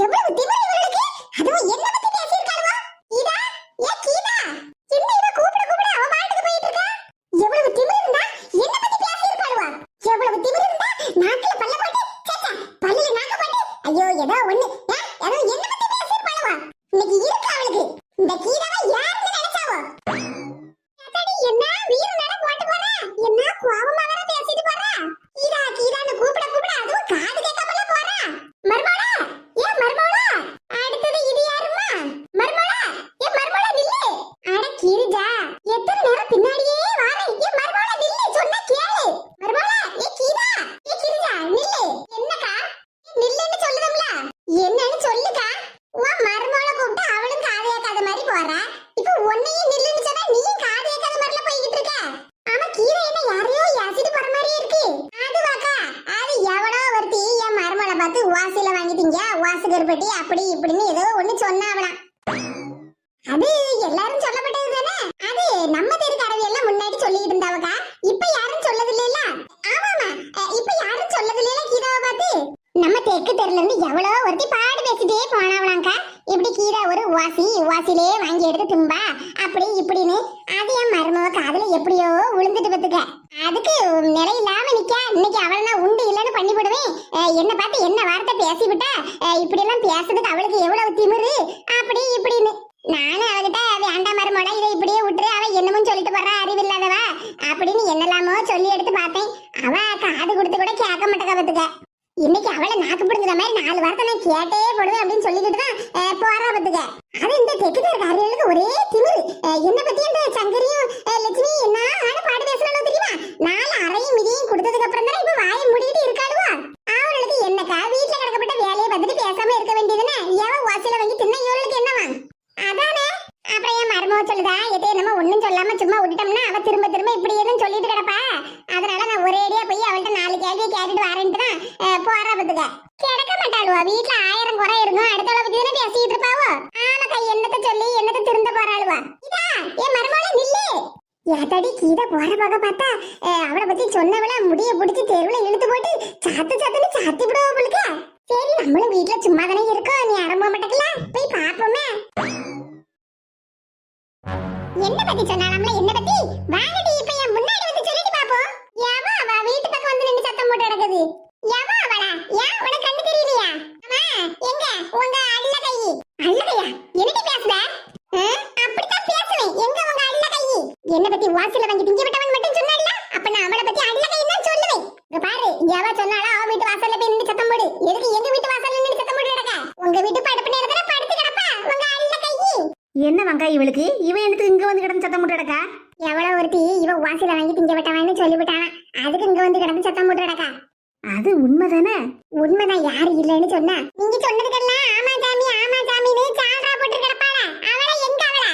எவ்வளவு திமிரு இவளுக்கு! அதுவும் என்ன பத்தி பேசியிருக்காளுவா? கீதா, ஏ கீதா, என்ன இவ கூப்பிட அவ பாட்டுக்கு போயிட்டு இருக்கா? எவ்வளவு திமிரு இருந்தா என்ன பத்தி பேசியிருக்காளுவா? எவ்வளவு திமிரு இருந்தா நாக்குல பல்ல போட்டு சேச்சா பல்லுல நாக்க போட்டு ஐயோ ஏதோ ஒண்ணு ஏதோ என்ன பத்தி பேசியிருப்பாளுவா? இன்னைக்கு இருக்கு அவளுக்கு. இந்த கீதாவை யாருன்னு நினைச்சாவோ? நம்ம தெருக்காரவி எல்லாம் முன்னாடி சொல்லிட்டு இருந்தாவங்க. இப்ப யாரும் சொல்லது இல்லைல? ஆமாமா, இப்ப யாரும் சொல்லது இல்லைல கீதாவை பார்த்து. நம்ம தெற்கு தெருல இருந்து எவ்வளோ ஒருத்தி பாடு பேசிட்டே போனவளாங்கா. இப்படி கீதா ஒரு வாசிலே வாங்கி எடுத்து தும்பா அப்படி இப்படின்னு. அது என் மருமக காதுல எப்படியோ விழுந்துட்டு பத்துக்க. அதுக்கு நிலை இல்லாம நிக்க. இன்னைக்கு அவளை நான் உண்டு இல்லைன்னு பண்ணி போடுவேன். என்ன பார்த்து என்ன வார்த்தை பேசி விட்டா, இப்படி எல்லாம் பேசுறதுக்கு அவளுக்கு எவ்வளவு திமிரு அப்படி இப்படின்னு. நானும் அவகிட்ட வேண்டாம் மருமோட, இதை இப்படியே விட்டுரு, அவ என்னமும் சொல்லிட்டு போறா அறிவில்லாதவா அப்படின்னு என்னெல்லாமோ சொல்லி எடுத்து பார்த்தேன். அவ காது கொடுத்து கூட கேட்க மாட்டேங்க பத்துக்க. இன்னைக்கு அவளை நாக்கு பிடிங்கிற மாதிரி 4 வார்த்தை நான் கேட்டே போடுவேன் அப்படின்னு சொல்லிக்கிட்டு தான் போறா பத்துக்க. அது இந்த தெக்குதாருக்கு ஒரே திமிரு. என்ன பத்தி அந்த சங்கரியும் லட்சுமி என்ன பாடு பேசுறாளோ தெரியுமா? 4 அறையும் மிதியும் கொடுத்ததுக்கு அப்புறம் தானே இப்ப வாயை மூடிட்டு இருக்காளுவா. அவளுக்கு என்னக்கா வீட்டுல கிடக்கப்பட்ட வேலையை பார்த்துட்டு பேசாம இருக்க வேண்டியதுன்னு எவ வாசல வாங்கி தின்ன இவளுக்கு என்னவா? அதானே. அப்புறம் என் மருமக சொல்லுதா, எதே நம்ம ஒண்ணும் சொல்லாம சும்மா விட்டுட்டோம்னா அவ திரும்ப திரும்ப இப்படி எதுவும் சொல்லிட்டு கிடப்பா. அதனால நான் ஒரேடியா போய் அவள்கிட்ட 4 கேள்வி கேட்டுட்டு வரேன்ட்டு தான் போறா பத்துக்க. கிடக்க மாட்டாளுவா. வீட்டுல 1000 குறை இருக்கும். அடுத்தவளை பத்தி தானே பேசிட்டு இருப்பாவோ. ஆமாக்கா, என்னத்த சொல்லி என்னத்த திருந்த போறாளுவா. இதா என் மருமகள நில்லு. ஏதாடி கீதா போற போக பார்த்தா அவளை பத்தி சொன்னவள முடிய பிடிச்சி தெருவுல இழுத்து போட்டு சாத்துன்னு சாத்தி விடுவா போலுக்க. சரி, நம்மளும் வீட்டுல சும்மா தானே இருக்கோம். நீ அரம்ப மாட்டேக்கல, போய் பாப்போமே. என்ன பத்தி சொன்னாலாம்ல? என்ன பத்தி? வாங்கடி, இப்ப என் முன்னாடி வந்து சொல்லிட்டு பாப்போம். யாவா அவ வீட்டு பக்கம் வந்து நின்னு சத்தம் போட்டு கிடக்குது. யாவா அவளா? ஏன் உனக்கு கண்ணு தெரியலையா? அம்மா, எங்க உங்க அள்ள கை? அள்ள கையா? என்னடி பேசுற? அப்படித்தான் பேசுவேன். எங்க உங்க அள்ள கை? என்ன பத்தி வாசல்ல வாங்கி திங்க விட்டவன் மட்டும் சொன்னால, அப்ப நான் அவளை பத்தி அள்ள கை தான் சொல்லுவேன். இங்க பாரு, யாவா சொன்னாலா அவ வீட்டு வாசல்ல போய் நின்னு சத்தம் போடு. எதுக்கு எங்க வீட்டு வாசல்ல நின்னு சத்தம் போட்டு கிடக்க? உங்க வீட்டு படுப்பு நேரத்துல படுத்து கிடப்பா உங்க அள்ள கை. என்ன வெங்காயம் இவளுக்கு? இவன் எடுத்து இங்க வந்து கிடந்து சத்தம் போட்டு கிடக்கா? எவ்வளவு ஒருத்தி இவ வாசில வாங்கி திங்க விட்டவன்னு சொல்லிவிட்டானா, அதுக்கு இங்க வந்து கிடந்து சத்தம் போட்டு கிடக்கா. அது உண்மைதானே? உண்மைதான், யாரு இல்லன்னு சொன்னா? நீங்க சொன்னதுக்கெல்லாம் ஆமா சாமின்னு சால்ரா போட்டு கிடப்பாள. அவளை எங்க அவள?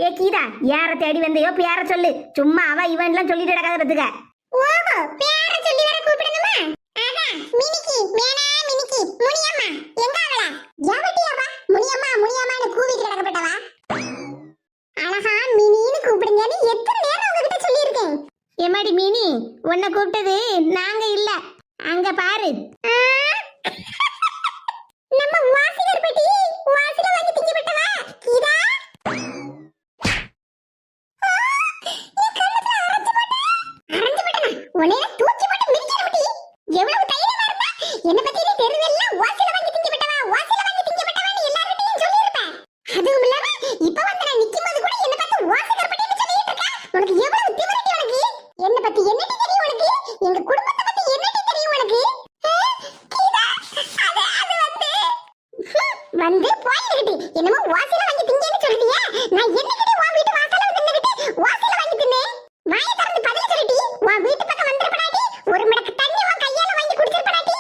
ஏ கீதா, யார தேடி வந்தையோ பேர சொல்லு. சும்மா அவ இவன் எல்லாம் சொல்லிட்டு கிடக்காத பத்துக்க. ஓஹோ, பேர சொல்லி வர கூப்பிடணுமா? அதான் மினிக்கி, மேனா மினிக்கி, முனியம்மா எங்க அவள? எவட்டியாவா? முனியம்மான்னு கூவிட்டு கிடக்கப்பட்டவா. அழகா மினின்னு கூப்பிடுங்கன்னு எத்தனை நேரம் உங்ககிட்ட சொல்லியிருக்கேன். எம்மாடி மீனி, உன்னை கூப்பிட்டது நாங்க இல்ல, அங்க பாரு. நம்ம வாசிகர் பெட்டி வாசில வாங்கி திங்க விட்டவா கீதா. உன்னைய தூக்கி போட்டு மிதிக்கிற முடி. எவ்வளவு தைரியமா இருந்தா என்ன பத்தி நீ தெருவெல்லாம் வாசல வாங்கி திங்க விட்டவான்னு எல்லார்கிட்டயும் சொல்லியிருப்பேன். அதுவும் இல்லாம இப்ப வந்து நான் நிக்கும்போது கூட என்ன பார்த்து வாசகர் பட்டின்னு சொல்லிட்டு இருக்க. உனக்கு எவ்வளவு திமிரடி உனக்கு? என்ன பத்தி என்னடி தெரியும் உனக்கு? எங்க குடும்பத்தை பத்தி என்னடி தெரியும் உனக்கு? கீதா, அது வந்து போயிடுடி. என்னமோ வாசல வாங்கி திங்கன்னு சொல்றியா? நான் என்னகிட்ட உன் வீட்டு வாசல்ல வந்து நின்னுகிட்டு வாசல வாங்கி தின்னேன். வாயை திறந்து பதில் சொல்லிடி. உன் வீட்டு பக்கம் வந்திருப்படாடி, ஒரு மடக்கு தண்ணி உன் கையால வாங்கி குடிச்சிருப்படாடி.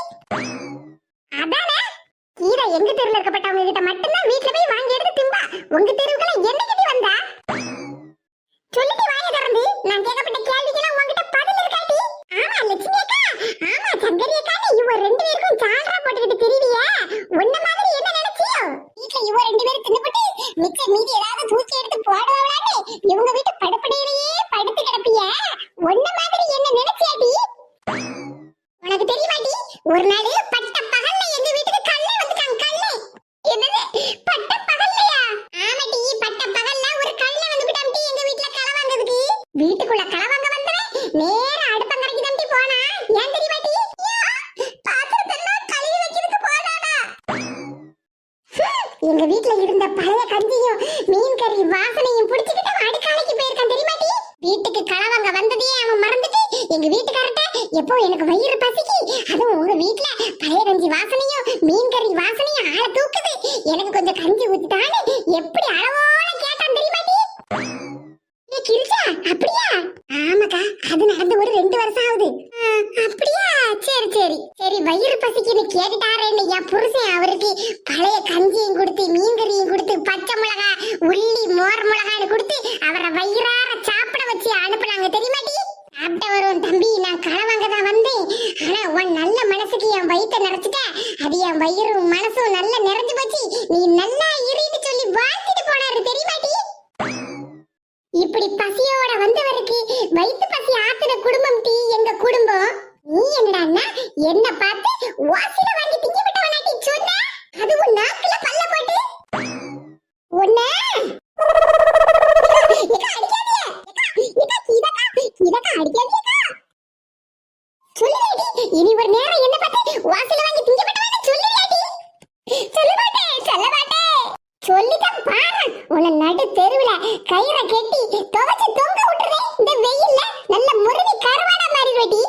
அதானே? கீதா எங்க தெருல இருக்கப்பட்டவங்க கிட்ட மட்டும்தான் வீட்டுல போய் வாங்கி எடுத்து திம்பா. உங்க தெருவுக்குள்ள என்னகிட்ட வந்தா? சொல்லிட்டு வாயை திறந்து. நான் கேட்கப்பட்ட கேள்விக்கெல்லாம் உன்கிட்ட பதில் இருக்காடி. ஆமா லட்சுமி அக்கா, ஆமா சங்கரி அக்கா, இவ 2 பேருக்கும் சால்ரா போட்டுக்கிட்டு தெரியுறியா? உன்ன மாதிரி என்ன நினைச்சியோ? வீட்டுல இவ 2 பேரும் தின்னுபிட்டு மிச்ச மீதி ஏதாவது தூக்கி எடுத்து போடுவாங்களான்னு இவங்க வீட்டு படுப்படையிலேயே படுத்து கிடப்பிய. உன்ன மாதிரி என்ன நினைச்சியாடி? உனக்கு தெரியுமாடி, ஒரு நாள் பட்ட பகல்ல எங்க வீட்டுக்கு கல்லே வந்துட்டாங்க. கல்லே? என்னது பட்ட பகல்லையா? ஆமாடி, பட்ட பகல்ல ஒரு கல்லே வந்துட்டாம்டி எங்க வீட்டுல களை வாங்குறதுக்கு. வீட்டுக்குள்ள களை வாங்க வந்தவன் நேரா அடுப்பங்கரைக்கு தம்பி போனா. ஏன் தெரியுமாடி? பாத்திரத்தெல்லாம் கழுவி வைக்கிறதுக்கு போனானா. எங்க வீட்டுல இருந்த பழைய கஞ்சியும் மீன் கறி வாசனையும் புடிச்சுக்கிட்டு அடுக்காலைக்கு போயிருக்கான் தெரியுமாடி? வீட்டுக்கு களவாங்க வந்ததே அவன் மறந்துட்டு எங்க வீட்டுக்காரட்ட எப்போ எனக்கு வயிறு பசிக்கு, அதுவும் உங்க வீட்டுல பழைய கஞ்சி வாசனையும் மீன் கறி வாசனையும் ஆள தூக்குது, எனக்கு கொஞ்சம் கஞ்சி ஊத்திட்டான்னு எப்படி அளவோட கேட்டான் தெரியுமாடி? கிரிச்சா அப்படியா? ஆமாக்கா, அது நடந்து ஒரு 2 வருஷம் ஆகுது. அப்படியா? சரி வயிறு பசிக்குன்னு கேட்டுட்டாரேன்னு என் புருஷன் அவருக்கு பழைய கஞ்சியும் கொடுத்து மீன் கறியும் கொடுத்து பச்சை மிளகா உள்ளி மோர் மிளகான்னு கொடுத்து அவரை வயிறார சாப்பிட வச்சு அனுப்புனாங்க தெரியுமாடி? சாப்பிட்ட வரும் தம்பி, நான் களை வாங்க தான் வந்தேன். ஆனா உன் நல்ல மனசுக்கு என் வயித்தை நிறைச்சிட்ட. அது என் வயிறும் மனசும் நல்லா நிறைஞ்சு போச்சு. நீ நல்லா இருன்னு சொல்லி வாழ்த்திட்டு போனாரு தெரியுமாடி? இப்படி பசிய பசியோட வந்தவருக்கு வயிற்று பசி ஆத்துற குடும்பம் டீ எங்க குடும்பம். நீ என்னடா என்ன பார்த்து வாசில வாங்கி திங்க விட்டவனாட்டி சொன்ன, அதுவும் நாக்குல பல்ல போட்டு ஒண்ணே இனி ஒரு நேரம் என்ன பார்த்து வாசில வாங்கி திங்க விட்டவனா சொல்லுவியாடி? சொல்ல மாட்டேன், சொல்ல மாட்டேன். சொல்லிதான் பாரு, உன்னை நடு தெருவுல கயிறை கட்டி துவைச்சு தொங்க விட்டுறேன். இந்த வெயில்ல நல்ல முருகி கருவாடா மாறிடுவேடி.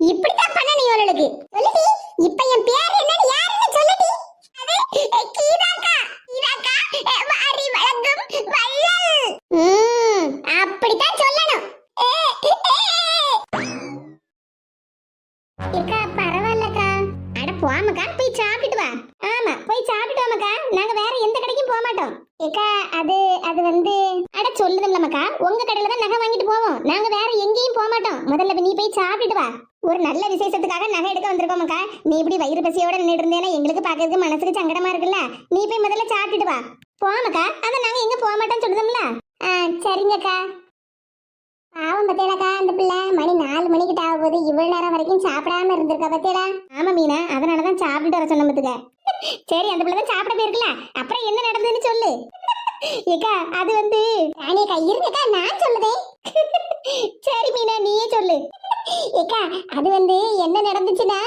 இப்படித்தான் பண்ண நீ அவளுக்கு. சொல்லுடி, இப்ப என் பேர் என்னன்னு யாருன்னு சொல்லுடி. அது கீதாக்கா, கீதாக்கா வாரி வழங்கும் வள்ளல். அப்படித்தான் சொல்லணும். ஏக்கா பரவாயில்லக்கா. அட போமாக்கா, போய் சாப்பிட்டு வா. ஆமா, போய் சாப்பிட்டு வாமக்கா, நாங்க வேற எந்த கடைக்கும் போக மாட்டோம். ஏக்கா அது அது வந்து அட சொல்லுதம்லம்மாக்கா, உங்க கடையில தான் நகை வாங்கிட்டு போவோம், நாங்க வேற எங்கேயும் போக மாட்டோம். முதல்ல நீ போய் சாப்பிட்டு வா. ஒரு நல்ல விசேஷத்துக்காக நகை எடுக்க வந்திருக்கோம்க்கா. நீ இப்படி வயிறு பசியோட நின்றுட்டு இருந்தேன்னா எங்களுக்கு பாக்கிறதுக்கு மனசுக்கு சங்கடமா இருக்குல்ல. நீ போய் முதல்ல சாப்பிட்டுட்டு வா. போமாக்கா, அதான் நாங்க எங்க போக மாட்டோம்னு சொல்லுதோம்ல. சரிங்கக்கா. பாவம் பத்தியலாக்கா, அந்த பிள்ளை மணி 4 மணிக்கிட்ட ஆக போது இவ்வளவு நேரம் வரைக்கும் சாப்பிடாம இருந்திருக்கா பத்தியலா. ஆமா மீனா, அதனாலதான் சாப்பிட்டு வர சொன்னதுக்கு. சரி, அந்த பிள்ளை தான் சாப்பிட போயிருக்கல, அப்புறம் என்ன நடந்ததுன்னு சொல்லு. ஏக்கா அது வந்து ராணியக்கா இருங்கக்கா, நான் சொல்லுதேன். சரி மீனா, நீயே சொல்லு. ஏக்கா அது வந்து என்ன நடந்துச்சுன்னா,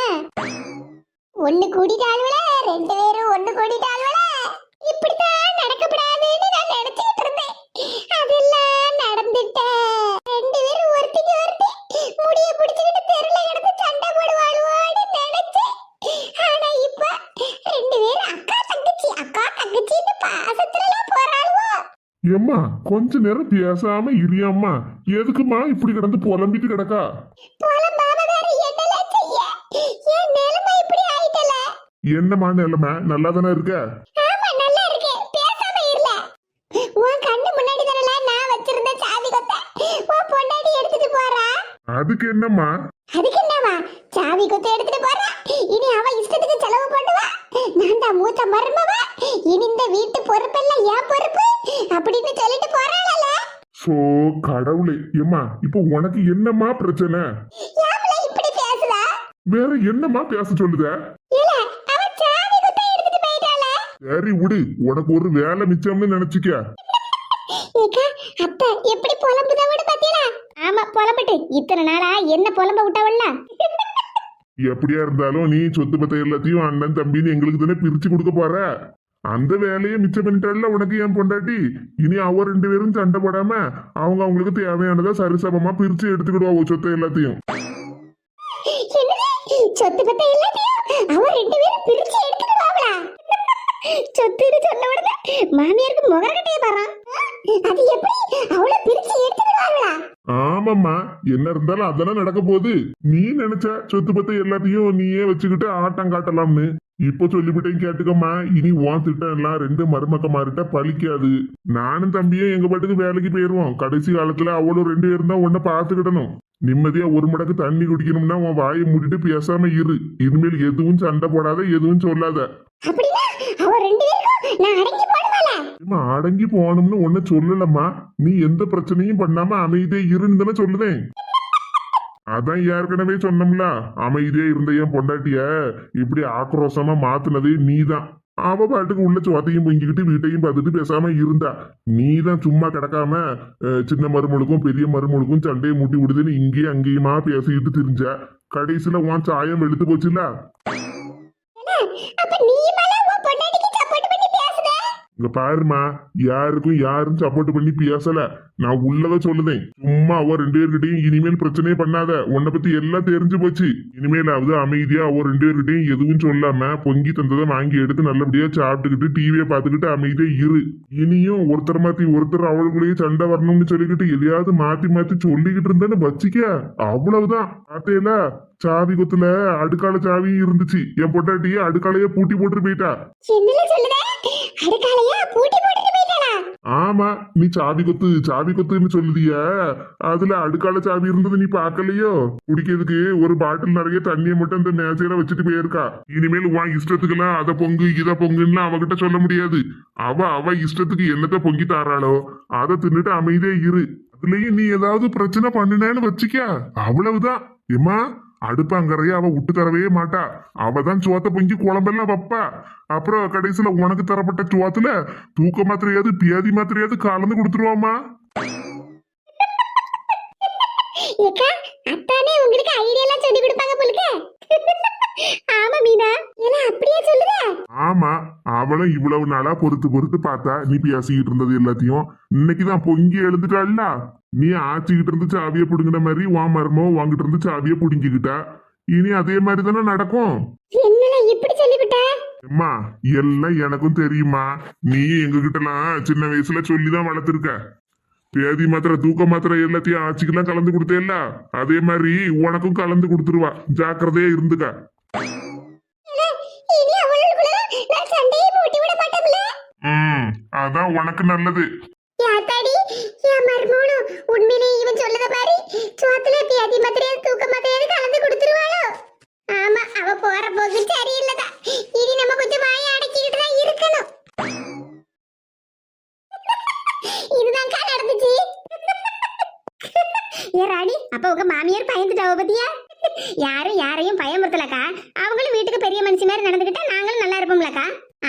ஒண்ணு கூட்டிட்டாளுவல, 2 பேரும் ஒண்ணு கூட்டிட்டாளுவல. இப்படித்தான் நடக்கப்படாதுன்னு நான் நினைச்சுக்கிட்டு இருந்தேன். அதெல்லாம் நடந்துட்டேன். 2 பேரும் ஒருத்திக்கு ஒருத்தி முடிய பிடிச்சுக்கிட்டு தெருல கிடந்து சண்டை போடுவாளுவோன்னு நினைச்சேன். ஆனா இப்ப 2 பேரும் அக்கா தங்கச்சின்னு பாசத்துல போறாளுவோ. ஏம்மா கொஞ்ச நேரம் பேசாம இரியாம்மா, எதுக்குமா இப்படி கிடந்து புலம்பிட்டு கிடக்கா? புலம்பாம வேற என்னலாம் செய்ய? என் நிலைமை இப்படி ஆயிட்டல. என்னம்மா நிலைமை, நல்லா தானே இருக்க? ஆமா, நல்லா இருக்கு. பேசாம இருல. உன் கண்ணு முன்னாடி தானல நான் வச்சிருந்த சாவி கொத்த உன் பொண்டாட்டி எடுத்துட்டு போறா. அதுக்கு என்னம்மா? அதுக்கு என்னவா, சாவி கொத்த எடுத்துட்டு போறா. இனி அவ இஷ்டத்துக்கு செலவு பண்ணுவா. நான் தான் மூத்த மருமவா, இனி இந்த வீட்டு பொறுப்பெல்லாம் என் பொறுப்பு அப்படின்னு சொல்லிட்டு போறாளல. சோ கடவுளே. ஏம்மா இப்போ உனக்கு என்னம்மா பிரச்சனை? யாமல இப்படி பேசுதா? வேற என்னம்மா பேச சொல்லுத? இல்ல, அவ சாவி கொத்த எடுத்துட்டு போயிட்டாள. சரி விடு, உனக்கு ஒரு வேலை மிச்சம்னு நினைச்சுக்க. ஏக்கா அத்தை எப்படி புலம்புதா விட பாத்தீங்களா? ஆமா, புலம்பிட்டு இத்தனை நாளா என்ன புலம்ப விட்டவள்ல. எப்படியா இருந்தாலும் நீ சொத்து பத்த எல்லாத்தையும் அண்ணன் தம்பின்னு எங்களுக்கு தானே பிரிச்சு கொடுக்க போற. அந்த வேலையை மிச்சம் பண்ணிட்டால உனக்கு என் பொண்டாட்டி. இனி அவ 2 பேரும் சண்டை போடாம அவங்க அவங்களுக்கு தேவையானதை சரிசமமா பிரிச்சு எடுத்துக்கிடுவா சொத்தை எல்லாத்தையும். சொத்து பத்த எல்லாத்தையும் அவ 2 பேரும் பிரிச்சு எடுத்துடுவாங்களா? சொத்துன்னு சொன்ன உடனே மாமியாருக்கு முகரக்கட்டையே பாறான். அது எப்படி அவளை பிரிச்சு எடுத்துடுவாங்களா? ஆமாம்மா, என்ன இருந்தாலும் அதெல்லாம் நடக்க போகுது. நீ நினைச்ச சொத்து பத்த எல்லாத்தையும் நீயே வச்சுக்கிட்டு ஆட்டம் காட்டலாம்னு. இப்ப சொல்லிவிட்டேன் கேட்டுக்கம்மா, இனி உன் திட்டம் எல்லாம் 2 மருமக்கமார்கிட்ட பலிக்காது. நானும் தம்பியும் எங்க பாட்டுக்கு வேலைக்கு போயிருவோம். கடைசி காலத்துல அவளும் 2 பேரும் தான் உன்னை பாத்துக்கிடணும். நிம்மதியா ஒரு மடக்கு தண்ணி குடிக்கணும்னா உன் வாயை மூடிட்டு பேசாம இரு. இனிமேல் எதுவும் சண்டை போடாத, எதுவும் சொல்லாத. அப்படினா அவ 2 பேரும் நான் அடங்கி போடுவாளா? அடங்கி போகணும்னு ஒன்ன சொல்லலம்மா. நீ எந்த பிரச்சனையும் பண்ணாம அமைதியா இருன்னு தானே சொல்லுதேன். அதான் ஏற்கனவே சொன்னோம்ல, அமைதியா இருந்த என் பொண்டாட்டிய இப்படி ஆக்ரோஷமா மாத்துனது நீதான். அவ பாட்டுக்கு உள்ள சோத்தையும் பொங்கிக்கிட்டு வீட்டையும் பார்த்துட்டு பேசாம இருந்தா. நீதான் சும்மா கிடக்காம சின்ன மருமகளுக்கும் பெரிய மருமகளுக்கும் சண்டையை மூட்டி விடுதுன்னு இங்கேயும் அங்கேயுமா பேசிக்கிட்டு திரிஞ்ச. கடைசியில உன் சாயம் வெளுத்து போச்சுல. அப்ப நீ மேல உன் பொண்டாட்டிக்கு சப்போர்ட் பண்ணி பேசுற? இங்க பாருமா, யாருக்கும் யாரும் சப்போர்ட் பண்ணி பேசல. நான் உள்ளத சொல்லுதேன். சும்மா அவ 2 பேர்கிட்டையும் இனிமேல் பிரச்சனையே பண்ணாத. உன்னை பத்தி எல்லாம் தெரிஞ்சு போச்சு. இனிமேலாவது அமைதியா அவ 2 பேர்கிட்டையும் எதுவும் சொல்லாம பொங்கி தந்ததை வாங்கி எடுத்து நல்லபடியா சாப்பிட்டுக்கிட்டு டிவியை பார்த்துக்கிட்டு அமைதியா இரு. இனியும் ஒருத்தர் மாத்தி ஒருத்தர் அவளுக்குள்ளேயே சண்டை வரணும்னு சொல்லிக்கிட்டு எதையாவது மாத்தி மாத்தி சொல்லிக்கிட்டு இருந்தேன்னு வச்சிக்க, அவ்வளவுதான். பார்த்தேல, சாவி கொத்துல அடுக்கால சாவி இருந்துச்சு. என் பொட்டாட்டிய அடுக்காலையே பூட்டி போட்டு போயிட்டா. என்னல சொல்லுத? அடுக்காலையா பூட்டி போட்டுட்டு போயிட்டாளா? ஆமா, நீ சாவி கொத்துன்னு சொல்லுதிய, அதுல அடுக்கால சாவி இருந்தது நீ பாக்கலையோ? குடிக்கிறதுக்கு ஒரு பாட்டில் நிறைய தண்ணியை மட்டும் அந்த மேசையில வச்சுட்டு போயிருக்கா. இனிமேல் உன் இஷ்டத்துக்கெல்லாம் அதை பொங்கு இதை பொங்குன்னு அவகிட்ட சொல்ல முடியாது. அவ இஷ்டத்துக்கு என்னத்த பொங்கி தாராளோ அதை தின்னுட்டு அமைதியே இரு. அதுலயும் நீ ஏதாவது பிரச்சனை பண்ணினேன்னு வச்சுக்க, அவ்வளவுதான். ஏமா, அடுப்பாங்கறைய அவ விட்டு தரவே மாட்டா. அவதான் சோத்த பொங்கி குழம்பெல்லாம் வைப்பா. அப்புறம் கடைசியில உனக்கு தரப்பட்ட சோத்துல தூக்க மாத்திரையாவது பியாதி மாத்திரையாவது கலந்து கொடுத்துருவாமா. ஏக்கா, அத்தானே உங்களுக்கு ஐடியா எல்லாம் சொல்லி கொடுப்பாங்க போலுக்க. ஆமா மீனா, என்ன அப்படியே சொல்லுற? ஆமா, அவளும் இவ்வளவு நாளா பொறுத்து பார்த்தா நீ பேசிக்கிட்டு இருந்தது எல்லாத்தையும் இன்னைக்குதான் பொங்கி எழுந்துட்டாள்ல. நீ ஆச்சிக்கிட்டு இருந்து சாவியை புடுங்கின மாதிரி உன் மருமோ வாங்கிட்டு இருந்து சாவியை புடுங்கிக்கிட்டா. இனி அதே மாதிரி தானே நடக்கும். என்னடா இப்படி சொல்லிவிட்ட? அம்மா, எல்லாம் எனக்கும் தெரியுமா. நீ எங்ககிட்டலாம் சின்ன வயசுல சொல்லிதான் வளர்த்துருக்க. பேதி மாத்திரை தூக்க மாத்திரை எல்லாத்தையும் ஆச்சிக்கெல்லாம் கலந்து கொடுத்தேல்ல, அதே மாதிரி உனக்கும் கலந்து கொடுத்துருவா. ஜாக்கிரதையா இருந்துக்க. இனி அவளுக்குள்ள நான் சண்டையை மூட்டி விட மாட்டோம்ல. அதான் உனக்கு நல்லது. யாத்தாடி, என் மர்மோனு உண்மையிலே இவன் சொல்லத மாதிரி சோத்துல பியாதி மாத்திரையா தூக்க மாத்திரையா கலந்து கொடுத்துருவாளோ? ஆமா, அவ போற போக்கு சரியில்லதா. இனி நம்ம கொஞ்சம் வாயை அடக்கிக்கிட்டு தான் இருக்கணும். இதுதான் நடந்துச்சு. ஏ ராணி, அப்ப உங்க மாமியார் பயந்துட்டாவ பத்தியா? யாரும் யாரையும் பயமுறுத்தலக்கா. அவங்களும் வீட்டுக்கு பெரிய மனுஷி மாதிரி நடந்துகிட்டா நாங்களும் நல்லா இருப்போம்லக்கா.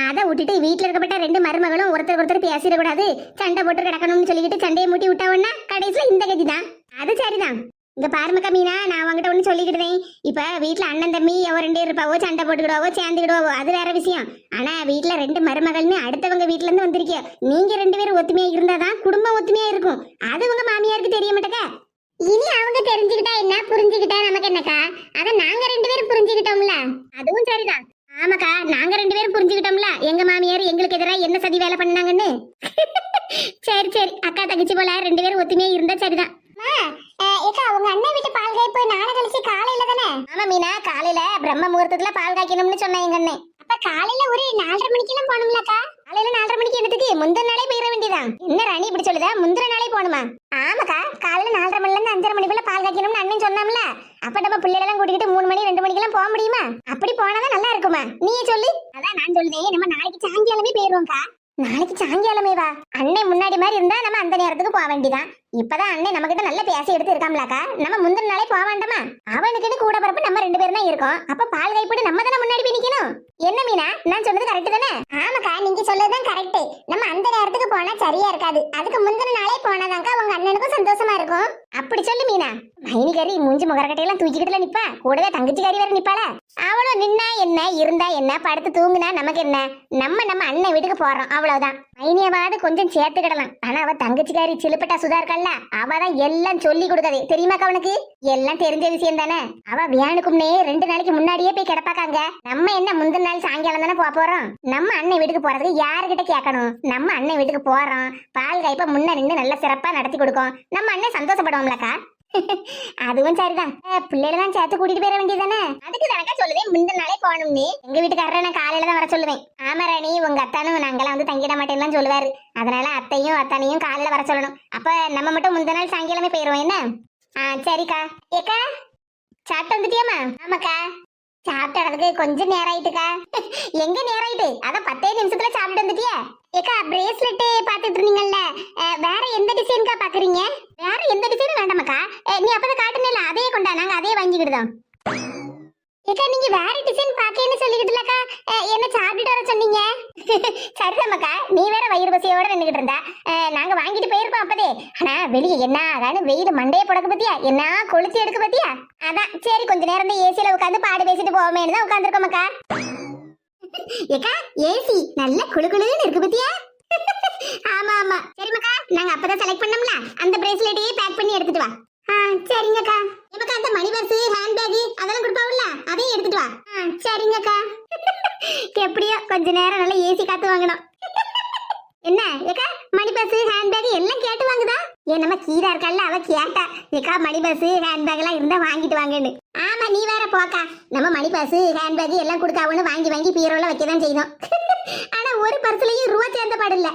அதை விட்டுட்டு வீட்டுல இருக்கப்பட்ட ரெண்டு மருமகளும் ஒருத்தர் பேசிடக்கூடாது, சண்டை போட்டு கிடக்கணும்னு சொல்லிக்கிட்டு சண்டையை மூட்டி விட்டவொன்னா கடைசியில இந்த கதி தான். அது சரிதான். இங்க பாருமக்கா மீனா, நான் அவங்ககிட்ட ஒண்ணு சொல்லிக்கிட்டேன். இப்ப வீட்டுல அண்ணன் தம்பி அவ ரெண்டே இருப்பாவோ, சண்டை போட்டுக்கிடுவாவோ, சேர்ந்துக்கிடுவாவோ, அது வேற விஷயம். ஆனா வீட்டுல ரெண்டு மருமகள்னு அடுத்தவங்க வீட்டுல இருந்து வந்திருக்கியோ, நீங்க ரெண்டு பேரும் ஒத்துமையா இருந்தாதான் குடும்பம் ஒத்துமையா இருக்கும். அது உங்க மாமியாருக்கு தெரிய மாட்டேக்கா. இனி அவங்க தெரிஞ்சுக்கிட்டா என்ன, புரிஞ்சுக்கிட்டா நமக்கு என்னக்கா? அத நாங்க ரெண்டு பேரும் புரிஞ்சுக்கிட்டோம்ல. அதுவும் சரிதான். ஆமாக்கா, நாங்க ரெண்டு பேரும் புரிஞ்சுக்கிட்டோம்ல எங்க மாமியார் எங்களுக்கு எதிராக என்ன சதி வேலை பண்ணாங்கன்னு. சரி சரி, அக்கா தங்கச்சி போல ரெண்டு பேரும் ஒத்துமையா இருந்தா சரிதான். ஏக்கா, உங்க அண்ணன் வீட்டு பால் காய்ப்பு நாளை கழிச்சு காலையில தானே? ஆமா மீனா, காலையில பிரம்ம முகூர்த்தத்துல பால் காய்க்கணும்னு சொன்னேன் எங்க அண்ணன். அப்ப காலையில ஒரு 4:30 மணிக்கெல்லாம் போகணும்லக்கா? காலையில 4:30 மணிக்கு என்னத்துக்கு? முந்தின நாளே போயிட வேண்டியதான். என்ன ராணி இப்படி சொல்லுதா? முந்தின நாளே போகணுமா? ஆமாக்கா, காலையில 4:30 மணில இருந்து 5:30 மணிக்குள்ள பால் காய்க்கணும்னு அண்ணன் சொன்னாம்ல. அப்ப நம்ம பிள்ளைகளெல்லாம் கூட்டிக்கிட்டு 3 மணி 2 மணிக்கெல்லாம் போக முடியுமா? அப்படி போனாதான் நல்லா இருக்குமா? நீயே சொல்லு. அதான் நான் சொல்லுதே, நம்ம நாளைக்கு சாயங்காலமே போயிருவோம்க்கா. நாளைக்கு சாயங்காலமே வா. அண்ணன் முன்னாடி மாதிரி இருந்தா நம்ம அந்த நேரத்துக்கு போக வேண்டியதான். இப்பதான் அண்ணன் நம்ம கிட்ட நல்ல பேசி எடுத்து இருக்காம்லாக்கா. நம்ம முந்தின நாளே போக வேண்டாமா? அவனுக்கு கூட பரப்பு நம்ம 2 பேரும் தான் இருக்கோம். அப்ப பால் கைப்பிட்டு நம்ம தானே முன்னாடி போய் நிக்கணும். என்ன மீனா, நான் சொன்னது கரெக்ட் தானே? ஆமாக்கா, நீங்க சொல்லதுதான் கரெக்ட். நம்ம அந்த நேரத்துக்கு போனா சரியா இருக்காது. அதுக்கு முந்தின நாளே போனாதான்க்கா உங்க அண்ணனுக்கும் சந்தோஷமா இருக்கும். அப்படி சொல்லு மீனா. மைனிகாரி மூஞ்சி முகரக்கட்டையெல்லாம் தூக்கிக்கிட்டுல நிப்பா. கூடவே தங்கச்சிக்காரி வேற நிப்பாள. அவளும் நின்னா என்ன, இருந்தா என்ன, படுத்து தூங்குனா நமக்கு என்ன? நம்ம அண்ணன் வீட்டுக்கு போறோம், அவ்வளவுதான். மைனியவாவது கொஞ்சம் சேர்த்துக்கிடலாம். ஆனா அவ தங்கச்சிக்காரி சிலுப்பட்டா சுதா இருக்கல்ல, அவதான் எல்லாம் சொல்லி கொடுக்காதே. தெரியுமாக்கா அவனுக்கு? எல்லாம் தெரிஞ்ச விஷயம் தானே. அவ வியானுக்கும்னே 2 நாளைக்கு முன்னாடியே போய் கிடப்பாக்காங்க. நம்ம என்ன முந்தின நாள் சாயங்காலம் தானே போறோம். நம்ம அண்ணன் வீட்டுக்கு போறதுக்கு யாருகிட்ட கேட்கணும்? நம்ம அண்ணன் வீட்டுக்கு போறோம், பால் கைப்ப முன்ன நின்று நல்ல சிறப்பா நடத்தி கொடுக்கும். நம்ம அண்ணன் சந்தோஷப்படுவோம்லக்கா. அதுவும் சரிதான். பிள்ளைலாம் சேர்த்து கூட்டிட்டு போயிட வேண்டியதானே? அதுக்கு தானக்கா சொல்லுவேன் முந்தின நாளே போகணும்னு. எங்க வீட்டுக்காரரை நான் காலையில தான் வர சொல்லுவேன். ஆமா ராணி, உங்க அத்தானும் நாங்கெல்லாம் வந்து தங்கிட மாட்டேன்னு சொல்லுவாரு. அதனால அத்தையும் அத்தானையும் காலையில வர சொல்லணும். அப்ப நம்ம மட்டும் முந்தின நாள் சாயங்காலமே போயிருவோம். என்ன? சரிக்கா. ஏக்கா, சாப்பிட்டு வந்துட்டியாமா? ஆமாக்கா, சாப்பிட்டதுக்கு கொஞ்சம் நேரம் ஆயிட்டுக்கா. எங்க நேரம் ஆயிட்டு? அதான் 10 நிமிஷத்துல சாப்பிட்டு வந்துட்டியா? ஏக்கா, பிரேஸ்லெட் பாத்துட்டு இருந்தீங்கல்ல, வேற எந்த டிசைன்கா பாக்குறீங்க? வேற எந்த டிசைனும் வேண்டாமக்கா. நீ அப்பதான் காட்டுனேல, அதே கொண்டா, நாங்க அதே வாங்கிக்கிடுதோம். ஏக்கா, நீங்க வேற டிசைன் பாக்கேன்னு சொல்லிக்கிட்டுலக்கா என்ன சாப்பிட்டுட்டு வர சொன்னீங்க? சரிதாமக்கா, நீ வேற வயிறு பசியோட நின்றுகிட்டு இருந்தா. நாங்க வாங்கிட்டு போயிருப்போம் அப்பதே. ஆனா வெளியே என்ன அதானு வெயில் மண்டையை புடக்க பத்தியா, என்ன கொளுத்தி எடுக்க பத்தியா. அதான் சரி கொஞ்ச நேரம் தான் ஏசியில உட்காந்து பாடு பேசிட்டு போவோமேனு தான் உட்காந்துருக்கோமக்கா. ஏக்கா, ஏசி நல்ல குளுகுளுன்னு இருக்கு பத்தியா. ஆமா ஆமா, சரிமாக்கா, நாங்க அப்பதான் செலக்ட் பண்ணோம்ல, அந்த பிரேஸ்லெட்டையே பேக் பண்ணி எடுத்துட்டு வா. சரிங்கக்கா. ஏமாக்கா, அந்த மணி பர்ஸ், ஹேண்ட் பேக் அதெல்லாம் கொடுப்பாவுல்ல, அதையும் எடுத்துட்டு வா. சரிங்கக்கா. எப்படியோ கொஞ்ச நேரம் நல்லா ஏசி காத்து வாங்கணும். என்ன ஏக்கா, மணி பர்ஸ் ஹேண்ட் பேக் எல்லாம் கேட்டு வாங்குதா? நம்ம கீரா இருக்கல்ல, அவ கேட்டா ஏக்கா மணி பர்ஸ் ஹேண்ட் பேக் எல்லாம் இருந்தா வாங்கிட்டு வாங்கன்னு. ஆமா, நீ வேற போக்கா. நம்ம மணி பர்ஸ் ஹேண்ட் பேக் எல்லாம் கொடுக்காவுன்னு வாங்கி வாங்கி பீரோல வைக்கதான் செய்யணும். ஆனா ஒரு பர்சலையும் ரூபா சேர்ந்த பாடில்ல